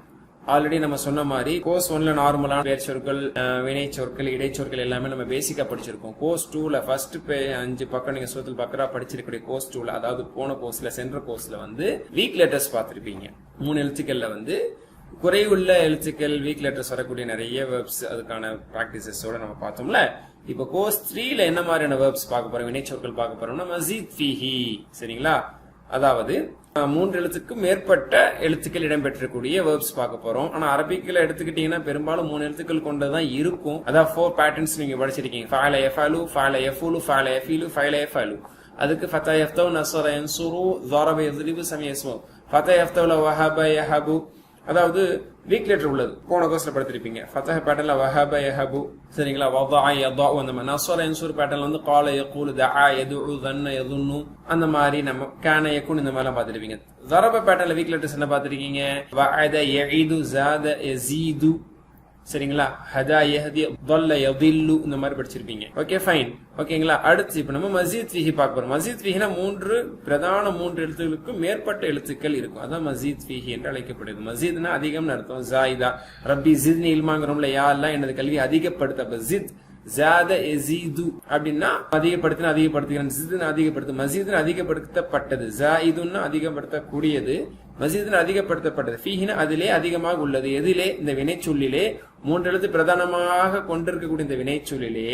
ஆல்ரெடி நம்ம சொன்ன மாதிரி கோர்ஸ் 1ல நார்மலான பெயர் சொற்கள், வினை சொற்கள், இடைச்சொற்கள் எல்லாமே நம்ம பேசிக்கா படிச்சிருக்கோம். கோர்ஸ் 2ல ஃபர்ஸ்ட் 5 பக்கம் நீங்க சூரத்துல் பக்ரா படிச்சிருக்கக்கூடிய கோர்ஸ் 2ல, அதாவது போன கோர்ஸ்ல சென்ற கோர்ஸ்ல வந்து வீக் லெட்டர்ஸ் பார்த்திருப்பீங்க. 3 எழுத்துக்கள்ல வந்து குறைவுள்ள எழுத்துக்கள், வீக் லெட்டர்ஸ் வரக்கூடிய நிறைய வெர்ப்ஸ், அதுக்கான பிராக்டிசஸோட நம்ம பார்த்தோம்ல. இப்போ கோர்ஸ் 3ல என்ன மாதிரியான வெர்ப்ஸ் பார்க்க போறோம், வினைச்சொற்கள் பார்க்க போறோம்னா மஸீத் ஃபீஹி. சரிங்களா? அதாவது 3 எழுத்துக்கும் மேற்பட்ட எழுத்துக்கள் இடம்பெற்றக்கூடிய வெர்ப்ஸ் பார்க்க போறோம். ஆனா அரபிக்ல எடுத்துக்கிட்டீங்கன்னா பெரும்பாலும் 3 எழுத்துக்கள் கொண்டதான் இருக்கும். அதாவது 4 பேட்டர்ன்ஸ் நீங்க படிச்சிருக்கீங்க. ஃபஅல யஃபஅலு, ஃபஅல யஃபுலு, ஃபஅல யஃபீலு, ஃபஅல யஃபஅலு. அதுக்கு ஃபதா யஃப்தவு, நஸர யன்சுரு, ضرب يضرب, சமய யஸ்மு. ஃபதா யஃப்தவு, வஹப யஹபு. அதாவது வீக் லெட்டர் உள்ளது போன கோர்ஸ்ல படித்திருப்பீங்க. ஃபதஹ பேட்டர்ன்ல வஹப யஹபு. சரிங்களா? வதஅ யதஅ. அந்த மாதிரி நஸர யன்சுர் பேட்டர்ன்ல வந்து قال يقول, دعا يدعو, ظن يظن, அந்த மாதிரி நம்ம கான யகுன் இந்த மாதிரி பார்த்திருப்பீங்க. ضرب பேட்டர்ன்ல வீக் லெட்டர்ஸ் என்ன பார்த்திருக்கீங்க? வஅத யஈது, زاد يزيد. சரிங்களா? ஹதா யஹதி, ضل يضل, இந்த மாதிரி படிச்சிருப்பீங்க. Okay, fine. ஓகேங்களா? அடுத்து இப்ப நம்ம மஸீத் ஃபீஹி பார்க்க போறோம். மஸீத் ஃபீஹினா 3 பிரதான 3 எழுத்துக்களுக்கு மேற்பட்ட எழுத்துக்கள் இருக்கும். அதான் மஸீத் ஃபீஹி என்று அழைக்கப்படுது. மஸீத்னா அதிகம் அர்த்தம். ஜாயிதா, ரப்பி ஜித்னி இல்மாங்கறோம்ல, யா அல்லாஹ் எனது கல்வி அதிகப்படுத்த. அப்ப ஜித், ஜாத யஸீது அப்படின்னா அதிகப்படுத்தினா அதிகப்படுத்துகிறேன், ஜித்னா அதிகப்படுத்து, மஸீத்னா அதிகப்படுத்தப்பட்டது, ஜாயிதுன்னா அதிகப்படுத்தக்கூடியது, மஸீத்னா அதிகப்படுத்தப்பட்டது, ஃபீஹினா அதிலே அதிகமாக உள்ளது. எதிலே? இந்த வினைச்சொல்லிலே 3 எழுத்து பிரதானமாக கொண்டிருக்கக்கூடிய இந்த வினைச்சொல்லிலே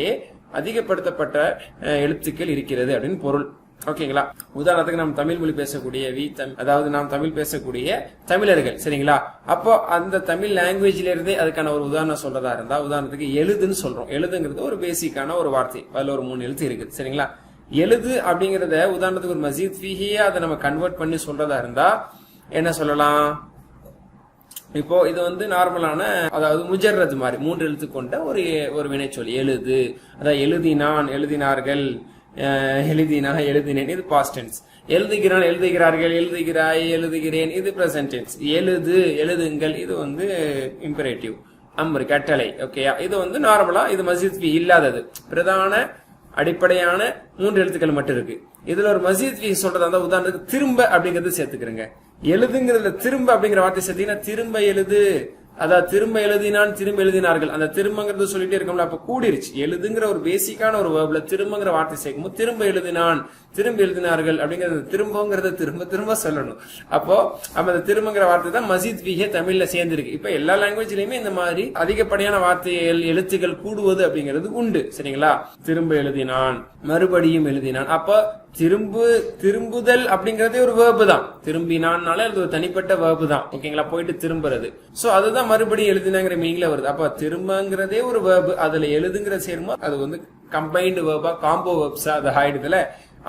அதிகப்படுத்தப்பட்ட எழுத்துக்கள் இருக்கிறது அப்படின்னு பொருள். ஓகேங்களா? உதாரணத்துக்கு நாம் தமிழ் மொழி பேசக்கூடிய அதாவது நாம் தமிழ் பேசக்கூடிய தமிழர்கள். சரிங்களா? அப்போ அந்த தமிழ் லாங்குவேஜ்ல இருந்தே அதுக்கான ஒரு உதாரணம் சொல்றதா இருந்தா, உதாரணத்துக்கு எழுதுன்னு சொல்றோம். எழுதுங்கிறது ஒரு பேசிக்கான ஒரு வார்த்தை. அதுல ஒரு 3 எழுத்து இருக்குது. சரிங்களா? எழுது அப்படிங்கறத உதாரணத்துக்கு ஒரு மஸீத் ஃபீஹியா அதை நம்ம கன்வெர்ட் பண்ணி சொல்றதா இருந்தா என்ன சொல்லலாம்? இப்போ இது வந்து நார்மலான, அதாவது முஜர்ரத் மாதிரி 3 எழுத்து கொண்ட ஒரு வினைச்சொல் எழுது. அதாவது எழுதினான், எழுதினார்கள், எழுதினா, எழுதினேன், இது பாஸ்ட் டென்ஸ். எழுதுகிறான், எழுதுகிறார்கள், எழுதுகிறாய், எழுதுகிறேன், இது பிரசன்ட் டென்ஸ். எழுது, எழுதுங்கள், இது வந்து இம்பரேட்டிவ், அம்ரு, கட்டளை. ஓகே, இது வந்து நார்மலா இது மஸீத் ஃபீஹி இல்லாதது. பிரதான அடிப்படையான 3 எழுத்துக்கள் மட்டும் இருக்கு. இதுல ஒரு மஸீத் ஃபீஹி சொல்றதா இருந்தா உதாரணத்துக்கு திரும்ப அப்படிங்கறது சேர்த்துக்கிறேங்க. எழுதுங்கிறதுல திரும்ப அப்படிங்கிற வார்த்தை சேர்த்தீங்கன்னா திரும்ப எழுது, அதாவது திரும்ப எழுதினான், திரும்ப எழுதினார்கள், அந்த திரும்பங்கிறது சொல்லிட்டே இருக்கோம்ல, அப்ப கூடிருச்சு. எழுதுங்கிற ஒரு பேசிக்கான ஒரு வேர்ப்ல திரும்பங்கிற வார்த்தை சேர்க்கும் திரும்ப எழுதினான், திரும்ப எழுதினார்கள் அப்படிங்கறது திரும்பங்கிறத திரும்ப திரும்ப சொல்லணும். அப்போ அந்த திரும்பங்கிற வார்த்தை தான் மஸீத் ஃபீஹி தமிழ்ல சேர்ந்திருக்கு. இப்ப எல்லா லாங்குவேஜ்லயுமே இந்த மாதிரி அதிகப்படியான வார்த்தைகள், எழுத்துக்கள் கூடுவது அப்படிங்கிறது உண்டு. சரிங்களா? திரும்ப எழுதினான், மறுபடியும் எழுதினான். அப்ப திரும்புதல் அப்படிங்கறதே ஒரு வேர்பு தான். திரும்பினான்னால அது ஒரு தனிப்பட்ட வேர்பு தான். ஓகேங்களா? போயிட்டு திரும்புறது. சோ அதுதான் மறுபடியும் எழுதினாங்கிற மீனிங்ல வருது. அப்ப திரும்பங்கிறதே ஒரு வேர்பு, அதுல எழுதுங்கிற சேருமா அது வந்து கம்பைன்டு வேர்பா, காம்போ வேர்ப்ஸா அது ஆயிடுதுல,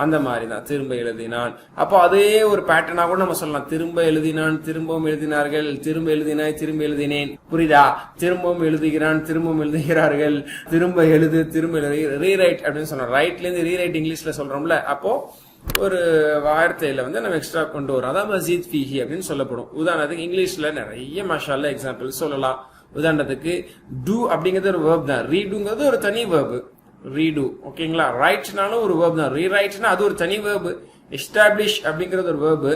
அந்த மாதிரி தான் திரும்ப எழுதினான். அப்போ அதே ஒரு பேட்டர்னா கூட நம்ம சொல்லலாம். திரும்ப எழுதினான், திரும்பவும் எழுதினார்கள், திரும்ப எழுதினாய், திரும்ப எழுதினேன். புரியுதா? திரும்பவும் எழுதுகிறான், திரும்பவும் எழுதுகிறார்கள், திரும்ப எழுது, திரும்ப எழுது, ரீரைட் அப்படின்னு சொல்றோம். ரைட்ல இருந்து ரீரைட் இங்கிலீஷ்ல சொல்றோம்ல, அப்போ ஒரு வார்த்தையில வந்து நம்ம எக்ஸ்ட்ரா கொண்டு வரோம். அதான் மஸீத் ஃபீஹி அப்படின்னு சொல்லப்படும். உதாரணத்துக்கு இங்கிலீஷ்ல நிறைய மாஷாஅல்லாஹ் எக்ஸாம்பிள் சொல்லலாம். உதாரணத்துக்கு டூ அப்படிங்கிறது ஒரு வேர்ப் தான். ரீடுங்கிறது ஒரு தனி வேர்பு. ரீடு. ஓகேங்களா, ரைட்னாலும் ஒரு வேர்ப் தான், ரீரைட்னா அது ஒரு தனி வேர்பு, எஸ்டாப்ளிஷ் அப்படிங்கிறது ஒரு வேர்பு,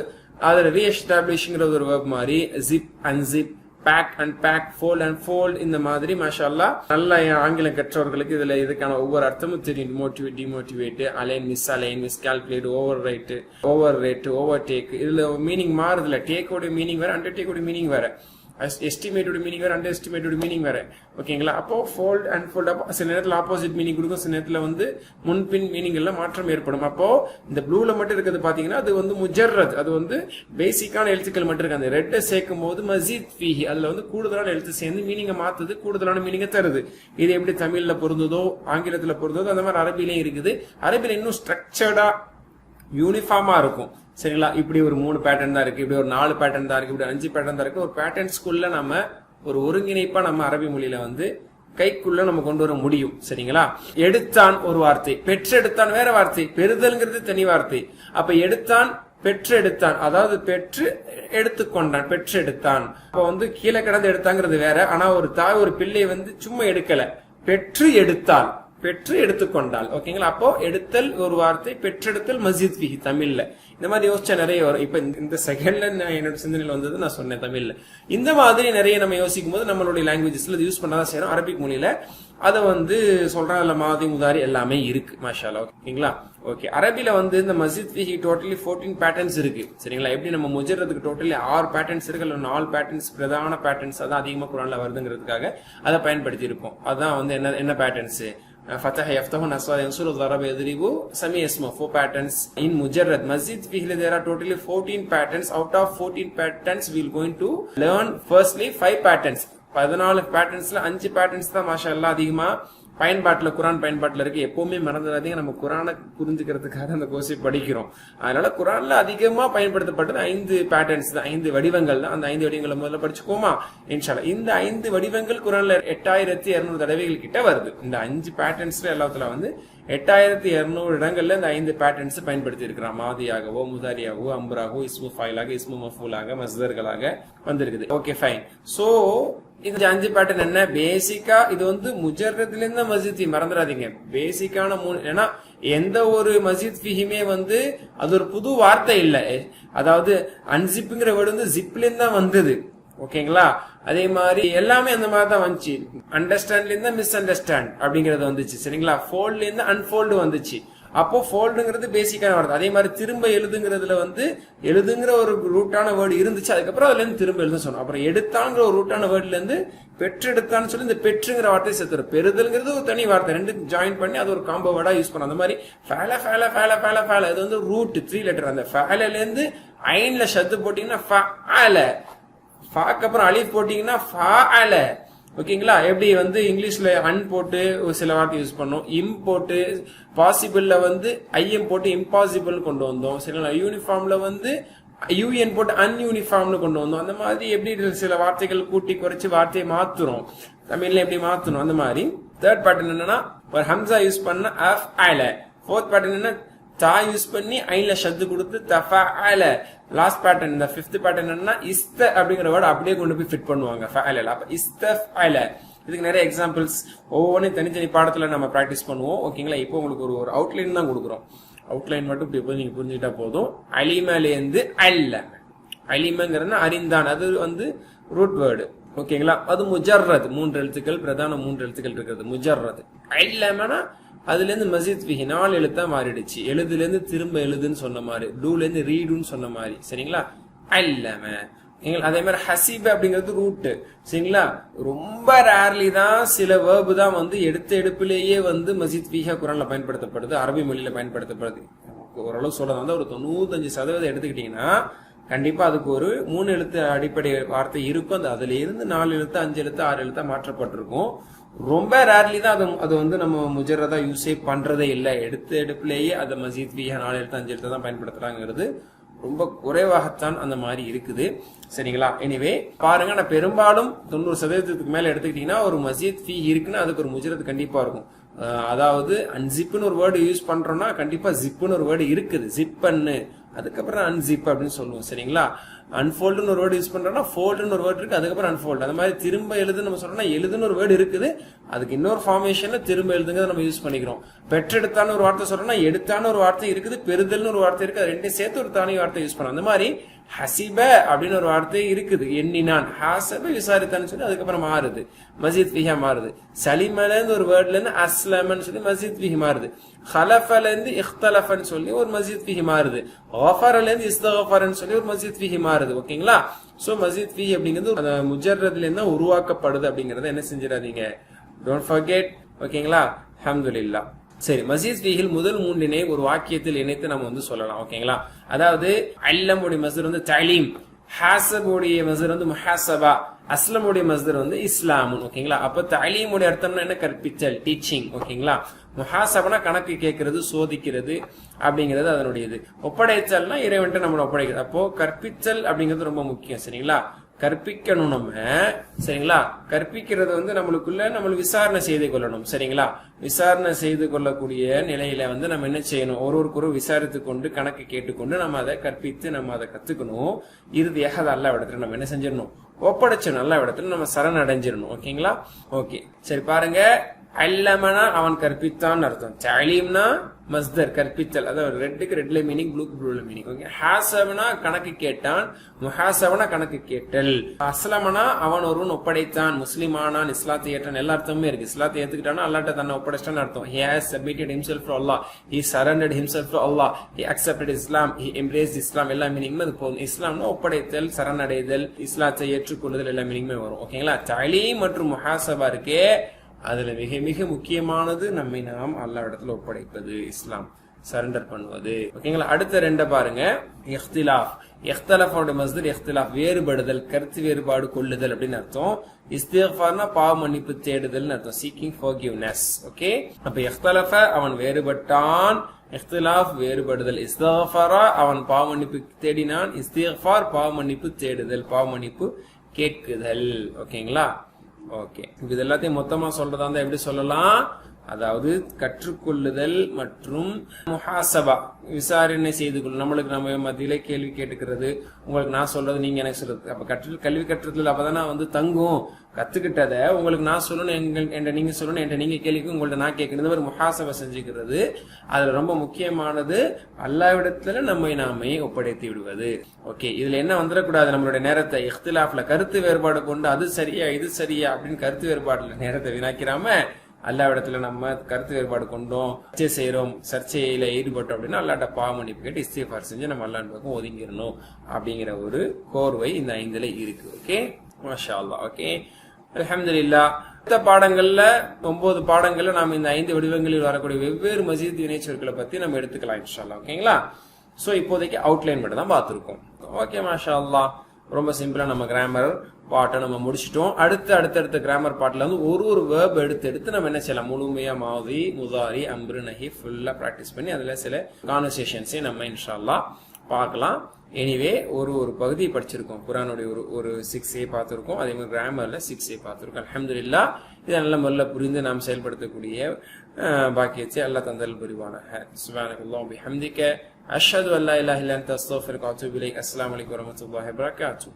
அதுல ரீஎஸ்டாப்ளிஷ்ங்கிறது ஒரு வேர்ப் மாதிரி, zip unzip, pack and pack, fold and fold, இந்த மாதிரி மாஷால்லா நல்ல ஆங்கிலம் கற்றவர்களுக்கு இதுல இதுக்கான ஒவ்வொரு அர்த்தமும் தெரியும். Motivate, demotivate, align, misalign, miscalculate, overwrite, overrate, overtake, இதுல மீனிங் மாறுதுல. டேக்கோட மீனிங் வேற, அண்டர்டேக்கோட மீனிங் வேற, எஸ்டிமேட்டோட மீனிங் வேற, அண்டர் எஸ்டிமேட்டோட மீனிங் வேற. ஓகேங்களா, அப்போ ஃபோல்ட் அண்ட் ஃபோல்ட், அப்போ சில நேரத்தில் ஆப்போசிட் மீனிங் கொடுக்கும், சில நேரத்தில் வந்து முன்பின் மீனிங் எல்லாம் மாற்றம் ஏற்படும். அப்போ இந்த ப்ளூல மட்டும் இருக்கிறது பாத்தீங்கன்னா அது வந்து முஜர்ரத், அது வந்து பேசிக்கான எழுத்துக்கள் மட்டும் இருக்கு. அந்த ரெட்டை சேர்க்கும் போது மஸீத் ஃபீஹி, அதுல வந்து கூடுதலான எழுத்து சேர்ந்து மீனிங்கை மாத்துது, கூடுதலான மீனிங்கை தருது. இது எப்படி தமிழ்ல பொருந்ததோ ஆங்கிலத்துல பொருந்ததோ அந்த மாதிரி அரபிலையும் இருக்குது. அரபில இன்னும் ஸ்ட்ரக்சர்டா யூனிஃபார்மா இருக்கும். சரிங்களா, இப்படி ஒரு 3 பேட்டர்ன் தான் இருக்கு, இப்படி ஒரு 4 பேட்டர்ன் தான் இருக்கு, இப்படி 5 பேட்டர்ன் தான் இருக்கு. ஒரு பேட்டர்ன்ஸ்குள்ள நம்ம ஒரு ஒருங்கிணைப்பா நம்ம அரபி மொழியில வந்து கைக்குள்ள நம்ம கொண்டு வர முடியும். சரிங்களா, எடுத்தான் ஒரு வார்த்தை, பெற்றெடுத்தான் வேற வார்த்தை, பெறுதல்ங்கிறது தனி வார்த்தை. அப்ப எடுத்தான், பெற்றெடுத்தான், அதாவது பெற்று எடுத்துக்கொண்டான், பெற்றெடுத்தான். அப்ப வந்து கீழே கிடந்து எடுத்தாங்கிறது வேற. ஆனா ஒரு தாய் ஒரு பிள்ளை வந்து சும்மா எடுக்கல, பெற்று எடுத்தாள், பெற்று எடுத்துக்கொண்டாள். ஓகேங்களா, அப்போ எடுத்தல் ஒரு வார்த்தை, பெற்றெடுத்தல் மஸீத் ஃபீஹி தமிழ்ல. இந்த மாதிரி யோசிச்சா நிறைய வரும். இப்ப இந்த செகண்ட்ல என்னோட சிந்தனையில் வந்தது நான் சொன்னேன் தமிழ்ல. இந்த மாதிரி நிறைய நம்ம யோசிக்கும் போது நம்மளுடைய லாங்குவேஜஸ்ல யூஸ் பண்ணாதான் செய்யறோம். அரபிக் மொழியில அதை வந்து சொல்றேன், அதுல மாதி முதாரி எல்லாமே இருக்கு மாஷாஅல்லாஹ். ஓகேங்களா, ஓகே. அரபில வந்து இந்த மஸீத் ஃபீஹி டோட்டலி 14 பேட்டர்ன்ஸ் இருக்கு. சரிங்களா, எப்படி நம்ம முஜர்ரதுக்கு டோட்டலி 6 பேட்டர்ன்ஸ் இருக்கு, அல்ல 4 பேட்டர்ன்ஸ் பிரதான பேட்டர்ன்ஸ் அதான் அதிகமா குர்ஆன்ல வருதுங்கிறதுக்காக அதை பயன்படுத்தி இருக்கோம். அதான் வந்து என்ன patterns, فتح يفتح نصر ينصر ضرب يضرب سمي اسمه 4 patterns in mujarrad. Mazid fihi there are totally 14 patterns. Out of 14 patterns we will going to learn firstly 5 patterns. 14 patternsல 5 patterns தான் மாஷாஅல்லாஹ் அதிகமா பயன்பாட்டுல குரான் பயன்பாட்டுல இருக்கு. எப்பவுமே மறந்துடாதீங்க, நம்ம குரானை புரிஞ்சுக்கிறதுக்காக அந்த கோர்ஸை படிக்கிறோம். அதனால குரான்ல அதிகமா பயன்படுத்தப்பட்டது 5 பேட்டர்ன்ஸ் தான், 5 வடிவங்கள் தான். அந்த 5 வடிவங்களை முதல்ல படிச்சுக்கோமா இன்ஷாஅல்லாஹ். இந்த 5 வடிவங்கள் குரான்ல 8200 தடவைகள் கிட்ட வருது. இந்த 5 பேட்டர்ன்ஸ்ல எல்லாத்துல வந்து 8200 இடங்கள்ல இந்த 5 பேட்டர்ன்ஸ் பயன்படுத்தி இருக்கிறான். மாதியாகவோ, முதாரியாகவோ, அம்ராகவோ, இஸ்மு ஃபைலாக, இஸ்மு மஃபூலாக, மஸ்தர்களாக வந்திருக்குது. Okay fine. சோ இந்த 5 பேட்டர்ன் என்ன, பேசிக்கா இது வந்து முஜர்ரதுல இருந்து மஸீத் மறந்துடாதீங்க. பேசிக்கான 3, ஏன்னா எந்த ஒரு மஸீத் ஃபீஹிமே வந்து அது ஒரு புது வார்த்தை இல்ல. அதாவது அன்சிப்புங்கிற வேர்டு வந்து ஜிப்ல இருந்து தான் வந்தது. ஓகேங்களா, அதே மாதிரி எல்லாமே அந்த மாதிரி தான் வந்துச்சு. அண்டர்ஸ்டாண்ட்ல இருந்து மிஸ் அண்டர்ஸ்டாண்ட் அப்படிங்கறது வந்துச்சு. சரிங்களா, ஃபோல்ட்ல இருந்து அன்ஃபோல்டு வந்துச்சு. அப்போ ஃபோல்டுங்கிறது பேசிக்கான வார்த்தை. அதே மாதிரி திரும்ப எழுதுங்கிறதுல வந்து எழுதுங்கிற ஒரு ரூட்டான வேர்டு இருந்துச்சு, அதுக்கப்புறம் அதுல இருந்து திரும்ப எழுத சொன்னோம். அப்புறம் எடுத்தாங்கிற ஒரு ரூட்டான வேர்ட்ல இருந்து பெற்றெடுத்தான்னு சொல்லி இந்த பெற்றுங்கிற வார்த்தை சேர்த்துரும். பெறுதல்ங்கிறது ஒரு தனி வார்த்தை, ரெண்டு ஜாயின் பண்ணி அது ஒரு காம்போ வேர்டா யூஸ் பண்ணோம். அந்த மாதிரி ஃபேல ஃபேல ஃபேல ஃபேல ஃபேல இது வந்து ரூட் 3 லெட்டர். அந்த ஃபேல இருந்து ஐன்ல ஷத்து போட்டீங்கன்னா ஃபஅல, ஃபாக்கு அப்புறம் அலிஃப் போட்டீங்கன்னா ஃபஅல. ஓகேங்களா, எப்படி வந்து இங்கிலீஷ்ல அன் போட்டு ஒரு சில வார்த்தை யூஸ் பண்ணோம், இம் போட்டு பாசிபிள்ல வந்து ஐஎம் போட்டு இம்பாசிபிள் கொண்டு வந்தோம். சரிங்களா, யூனிஃபார்ம்ல வந்து யூஎன் போட்டு அன்யூனிஃபார்ம்னு கொண்டு வந்தோம். அந்த மாதிரி எப்படி சில வார்த்தைகள் கூட்டி குறைச்சு வார்த்தையை மாத்துறோம், தமிழ்ல எப்படி மாத்தணும். அந்த மாதிரி தேர்ட் பேட்டர்ன் என்னன்னா ஒரு ஹம்சா யூஸ் பண்ண அஃப் அல. ஃபோர்த் பேட்டர்ன் என்ன, தா யூஸ் பண்ணி ஐன்ல ஷத்து கொடுத்து தஃபஅல. லாஸ்ட் பேட்டர்ன் இந்த 5th பேட்டர்ன் என்னன்னா இஸ்த அப்படிங்கிற வேர்ட் அப்படியே கொண்டு போய் ஃபிட் பண்ணுவாங்க ஃபஅல. அப்ப இஸ்தஃஅல. இதுக்கு நிறைய எக்ஸாம்பிள்ஸ் ஒவ்வொன்றும் தனித்தனி பாடத்துல நம்ம பிராக்டிஸ் பண்ணுவோம். ஓகேங்களா, இப்போ உங்களுக்கு ஒரு அவுட்லைன் தான் கொடுக்குறோம். அவுட்லைன் மட்டும் இப்படி நீங்க புரிஞ்சுக்கிட்டா போதும். அலிமலேந்து அல்ல, அலிமங்கிறது அறிந்தான், அது வந்து ரூட் வேர்டு. ஓகேங்களா, அது முஜர்ரத், 3 எழுத்துக்கள், பிரதான 3 எழுத்துக்கள் இருக்கிறது முஜர்ரத். அல்லமனா அதுல இருந்து மஸீத் ஃபீஹி 4 எழுத்தா மாறிடுச்சு. எழுதுல இருந்து திரும்ப எழுதுன்னு சொன்ன மாதிரி, டூல இருந்து ரீடுன்னு சொன்ன மாதிரி. சரிங்களா, அல்லம. அதே மாதிரி ஹசீப் அப்படிங்கிறது ரூட். சரிங்களா, ரொம்ப ரேர்லி தான் சில வேர்பு தான் வந்து எடுப்பிலேயே வந்து மஸீத் ஃபீஹா குரான்ல பயன்படுத்தப்படுது, அரபி மொழியில பயன்படுத்தப்படுது. ஓரளவு சொல்றது வந்து ஒரு 95% எடுத்துக்கிட்டீங்கன்னா கண்டிப்பா அதுக்கு ஒரு 3 எழுத்து அடிப்படை வார்த்தை இருக்கும். அது அதுல இருந்து 4 எழுத்து, 5 எழுத்து, 6 எழுத்தா மாற்றப்பட்டிருக்கும். ரொம்ப ரேர்லி தான் அது வந்து நம்ம முஜர்ரதா யூஸே பண்றதே இல்லை. எடுப்பிலேயே அதை மஸீத் ஃபீஹா 4 எழுத்து 5 எழுத்து தான் பயன்படுத்துறாங்கிறது ரொம்ப குறைவாகத்தான் அந்த மாதிரி இருக்குது. சரிங்களா, எனிவே பாருங்க, நான் பெரும்பாலும் 90% மேல எடுத்துக்கிட்டீங்கன்னா ஒரு மஸீத் ஃபீஹி இருக்குன்னா அதுக்கு ஒரு முஜர்ரத் கண்டிப்பா இருக்கும். அதாவது அன்சிப்னு ஒரு வேர்டு யூஸ் பண்றோம்னா கண்டிப்பா ஜிப்னு ஒரு வேர்டு இருக்குது. ஜிப்பன்னு அதுக்கப்புறம் அன்சிப் அப்படின்னு சொல்லுவோம். சரிங்களா? அன்ஃபோல்டுன்னு ஒரு வேர்டு யூஸ் பண்றோம்னா ஃபோல்டுன்னு ஒரு வேர்டு இருக்கு, அதுக்கப்புறம் அன்ஃபோல்டு. அந்த மாதிரி திரும்ப எழுதுன்னு நம்ம சொல்றோம்னா எழுதுன்னு ஒரு வேர்டு இருக்குது, அதுக்கு இன்னொரு ஃபார்மேஷன்ல திரும்ப எழுதுங்க நம்ம யூஸ் பண்ணிக்கிறோம். பெற்றெடுத்தான்னு ஒரு வார்த்தை சொல்றோம்னா எடுத்தான்னு ஒரு வார்த்தை இருக்குது, பெறுதல்னு ஒரு வார்த்தை இருக்கு, அது ரெண்டையும் சேர்த்து ஒரு தனி வார்த்தை யூஸ் பண்ணலாம். அந்த மாதிரி ஹசிப அப்படின்னு ஒரு வார்த்தை இருக்குது, எண்ணினான். ஹாசப விசாரித்தான்னு சொல்லி அதுக்கப்புறம் மாறுது, மஸ்ஜித் ஃபிஹா மாறுது. சலிமல இருந்து ஒரு வேர்ட்ல இருந்து அஸ்லமன்னு சொல்லி மஸ்ஜித் ஃபிஹி மாறுது. ஹலஃபல இருந்து இஹ்தலஃபன்னு சொல்லி ஒரு மஸ்ஜித் ஃபிஹி மாறுது. கஃபரல இருந்து இஸ்தகஃபரன்னு சொல்லி ஒரு மஸ்ஜித் ஃபிஹி மாறுது. ஓகேங்களா? சோ மஸ்ஜித் ஃபிஹி அப்படிங்கிறது முஜர்ரத்ல இருந்து உருவாக்கப்படுது அப்படிங்கறத என்ன செஞ்சிடாதீங்க, டோன்ட் ஃபர்கெட். ஓகேங்களா? அல்ஹம்துலில்லாஹ். சரி, மஸ்ஜித் ஃபிஹில் முதல் மூன்றினை ஒரு வாக்கியத்தில் இணைத்து நம்ம வந்து சொல்லலாம். ஓகேங்களா? அதாவது அல்லமுடைய மஸ்தர் வந்து தலீம், ஹாசபுடைய மஸ்தர் வந்து முஹாசபா, அஸ்லமுடைய மஸ்தர் வந்து இஸ்லாமுன். ஓகேங்களா? அப்ப தலீமுடைய அர்த்தம்னா என்ன? கற்பித்தல், டீச்சிங். ஓகேங்களா? முஹாசபனா கணக்கு கேட்கறது, சோதிக்கிறது அப்படிங்கிறது அதனுடையது. ஒப்படைத்தல்னா இறைவன்ட்ட நம்மளை ஒப்படைக்கிறது. அப்போ கற்பித்தல் அப்படிங்கிறது ரொம்ப முக்கியம். சரிங்களா? கற்பிக்கணும் நம்ம. சரிங்களா? கற்பிக்கிறது வந்து நம்மளுக்குள்ள விசாரணை செய்து கொள்ளணும். சரிங்களா? விசாரணை செய்து கொள்ளக்கூடிய நிலையில வந்து நம்ம என்ன செய்யணும், ஒருவருக்கு விசாரித்து கொண்டு கணக்கு கேட்டுக்கொண்டு நம்ம அதை கற்பித்து நம்ம அதை கத்துக்கணும். இறுதியாக அது அல்ல இடத்துல நம்ம என்ன செஞ்சிடணும், ஒப்படைச்சணும். நல்ல இடத்துல நம்ம சரணடைஞ்சிடணும். ஓகேங்களா? ஓகே, சரி பாருங்க. அல்லமனா அவன் கற்பித்தான் அர்த்தம். தலீம்னா மஸ்தர், கற்பித்தல். அதாவது ரெட்டுக்கு ரெட்ல மீனிங், ப்ளூக்கு ப்ளூல மீனிங். ஓகே. ஹாசபனா கணக்கு கேட்டான், முஹாசபனா கணக்கு கேட்டல். அஸ்லமனா அவன் ஒருவன் ஒப்படைத்தான், முஸ்லிமானான், இஸ்லாத்தை ஏற்றான். எல்லா அர்த்தமுமே இருக்கு. இஸ்லாத்தை ஏத்துக்கிட்டானா அல்லாஹ்ட்ட தன்னை ஒப்படைச்சிட்டான்னு அர்த்தம். He has submitted himself to Allah, he surrendered himself to Allah, he accepted Islam, he embraced Islam. எல்லா மீனிங்மே அது போதும். இஸ்லாம்னா ஒப்படைத்தல், சரணடைதல், இஸ்லாத்தை ஏற்றுக்கொள்ளுதல், எல்லா மீனிங்குமே வரும். ஓகேங்களா? தலீம் மற்றும் முஹாசபா இருக்கே, அதுல மிக மிக முக்கியமானது நம்மை நாம் அல்லாஹ் இடத்துல ஒப்படைப்பது, இஸ்லாம் சரண்டர் பண்ணுவது. ஓகேங்களா? அடுத்த ரெண்ட பாருங்க. இஹ்திலாஃப். இஹ்தலஃபோட மஸ்தர் இஹ்திலாஃப், வேறுபடுதல், கருத்து வேறுபாடு கொள்ளுதல் அப்படின்னு அர்த்தம். இஸ்திக்ஃபார்னா பாவ மன்னிப்பு தேடுதல் அர்த்தம், சீக்கிங் ஃபர்கிவ்னஸ். ஓகே. அப்ப இஹ்தலஃப அவன் வேறுபட்டான், இஹ்திலாஃப் வேறுபடுதல். இஸ்திக்ஃபாரா அவன் பாவ மன்னிப்பு தேடினான், இஸ்திக்ஃபார் பாவ மன்னிப்பு தேடுதல், பாவ மன்னிப்பு கேட்குதல். ஓகேங்களா? ஓகே. இது எல்லாத்தையும் மொத்தமா சொல்றதா இருந்தா எப்படி சொல்லலாம்? அதாவது கற்றுக்கொள்ளுதல் மற்றும் முஹாசபா, விசாரணை செய்து கொள்ளும். நம்மளுக்கு நம்ம மத்தியில கேள்வி கேட்டுக்கிறது, உங்களுக்கு நான் சொல்றது நீங்க எனக்கு சொல்றது. அப்ப கல்வி கற்றுறதுல அப்பதானே வந்து தங்கும். கத்துக்கிட்டத உங்களுக்கு நான் சொல்லணும், என்ற நீங்க சொல்லணும், என்ற நீங்க கேள்விக்கும் உங்கள்ட்ட நான் கேட்கணும். இந்த மாதிரி முஹாசபா செஞ்சுக்கிறது அதுல ரொம்ப முக்கியமானது. அல்லாஹ்விடத்துல நம்மை நாமே ஒப்படைத்து விடுவது. ஓகே. இதுல என்ன வந்துடக்கூடாது, நம்மளுடைய நேரத்தை இஹ்திலாஃப்ல கருத்து வேறுபாடு கொண்டு அது சரியா இது சரியா அப்படின்னு கருத்து வேறுபாடுல நேரத்தை வீணாக்கிறாம, அல்லாஹ்விடத்துல நம்ம கருத்து வேறுபாடு கொண்டோம், சர்ச்சை செய்யறோம், சர்ச்சையில ஈடுபட்டோம் அப்படின்னா அல்லாஹ்ட்ட பாவ மன்னிப்பு கேட்டு இஸ்திக்ஃபார் செஞ்சு நம்ம அல்லாஹ் பக்கம் ஒதுங்கிடணும் அப்படிங்கிற ஒரு கோர்வை இந்த 5ல இருக்கு. ஓகே, மாஷா அல்லாஹ். ஓகே, அல்ஹம்துலில்லாஹ். அடுத்த பாடங்கள்ல 9 பாடங்கள்ல நாம இந்த 5 வடிவங்களில் வரக்கூடிய வெவ்வேறு மஸ்ஜித் வினைச்சொற்களை பத்தி நம்ம எடுத்துக்கலாம் இன்ஷா அல்லாஹ். ஓகேங்களா? சோ இப்போதைக்கு அவுட்லைன் மட்டும் தான் பார்த்திருக்கோம். ஓகே, மாஷா அல்லாஹ். ரொம்ப சிம்பிளா நம்ம கிராமர் பாட்டை நம்ம முடிச்சிட்டோம். அடுத்த கிராமர் பாட்டில் வந்து ஒரு வேர்ப் எடுத்து நம்ம என்ன செய்யலாம், முழுமையா மாதி, முதாரி, அம்ரு, நஹி ஃபுல்லா பிராக்டிஸ் பண்ணி அதுல சில கான்வர்சேஷன்ஸையும் நம்ம இன்ஷா அல்லாஹ் பார்க்கலாம். எனிவே ஒரு பகுதி படிச்சிருக்கோம். குர்ஆனுடைய ஒரு 6A பார்த்திருக்கோம். அதே மாதிரி கிராமர்ல 6A பார்த்திருக்கோம். அல்ஹம்துலில்லாஹ். இதை நல்ல முறையில புரிந்து நாம் செயல்படுத்தக்கூடிய பாக்கியத்தை அல்லாஹ் தந்தல் புரிவானாக. சுப்ஹானல்லாஹி வ பிஹம்திக அஷ்ஹது அல்லா இலாஹ இல்லா அன்த அஸ்தக்ஃபிருக வ அத்தூபு இலைக். அஸ்ஸலாமு அலைக்கும் வ ரஹ்மத்துல்லாஹி வ பரகாத்துஹு.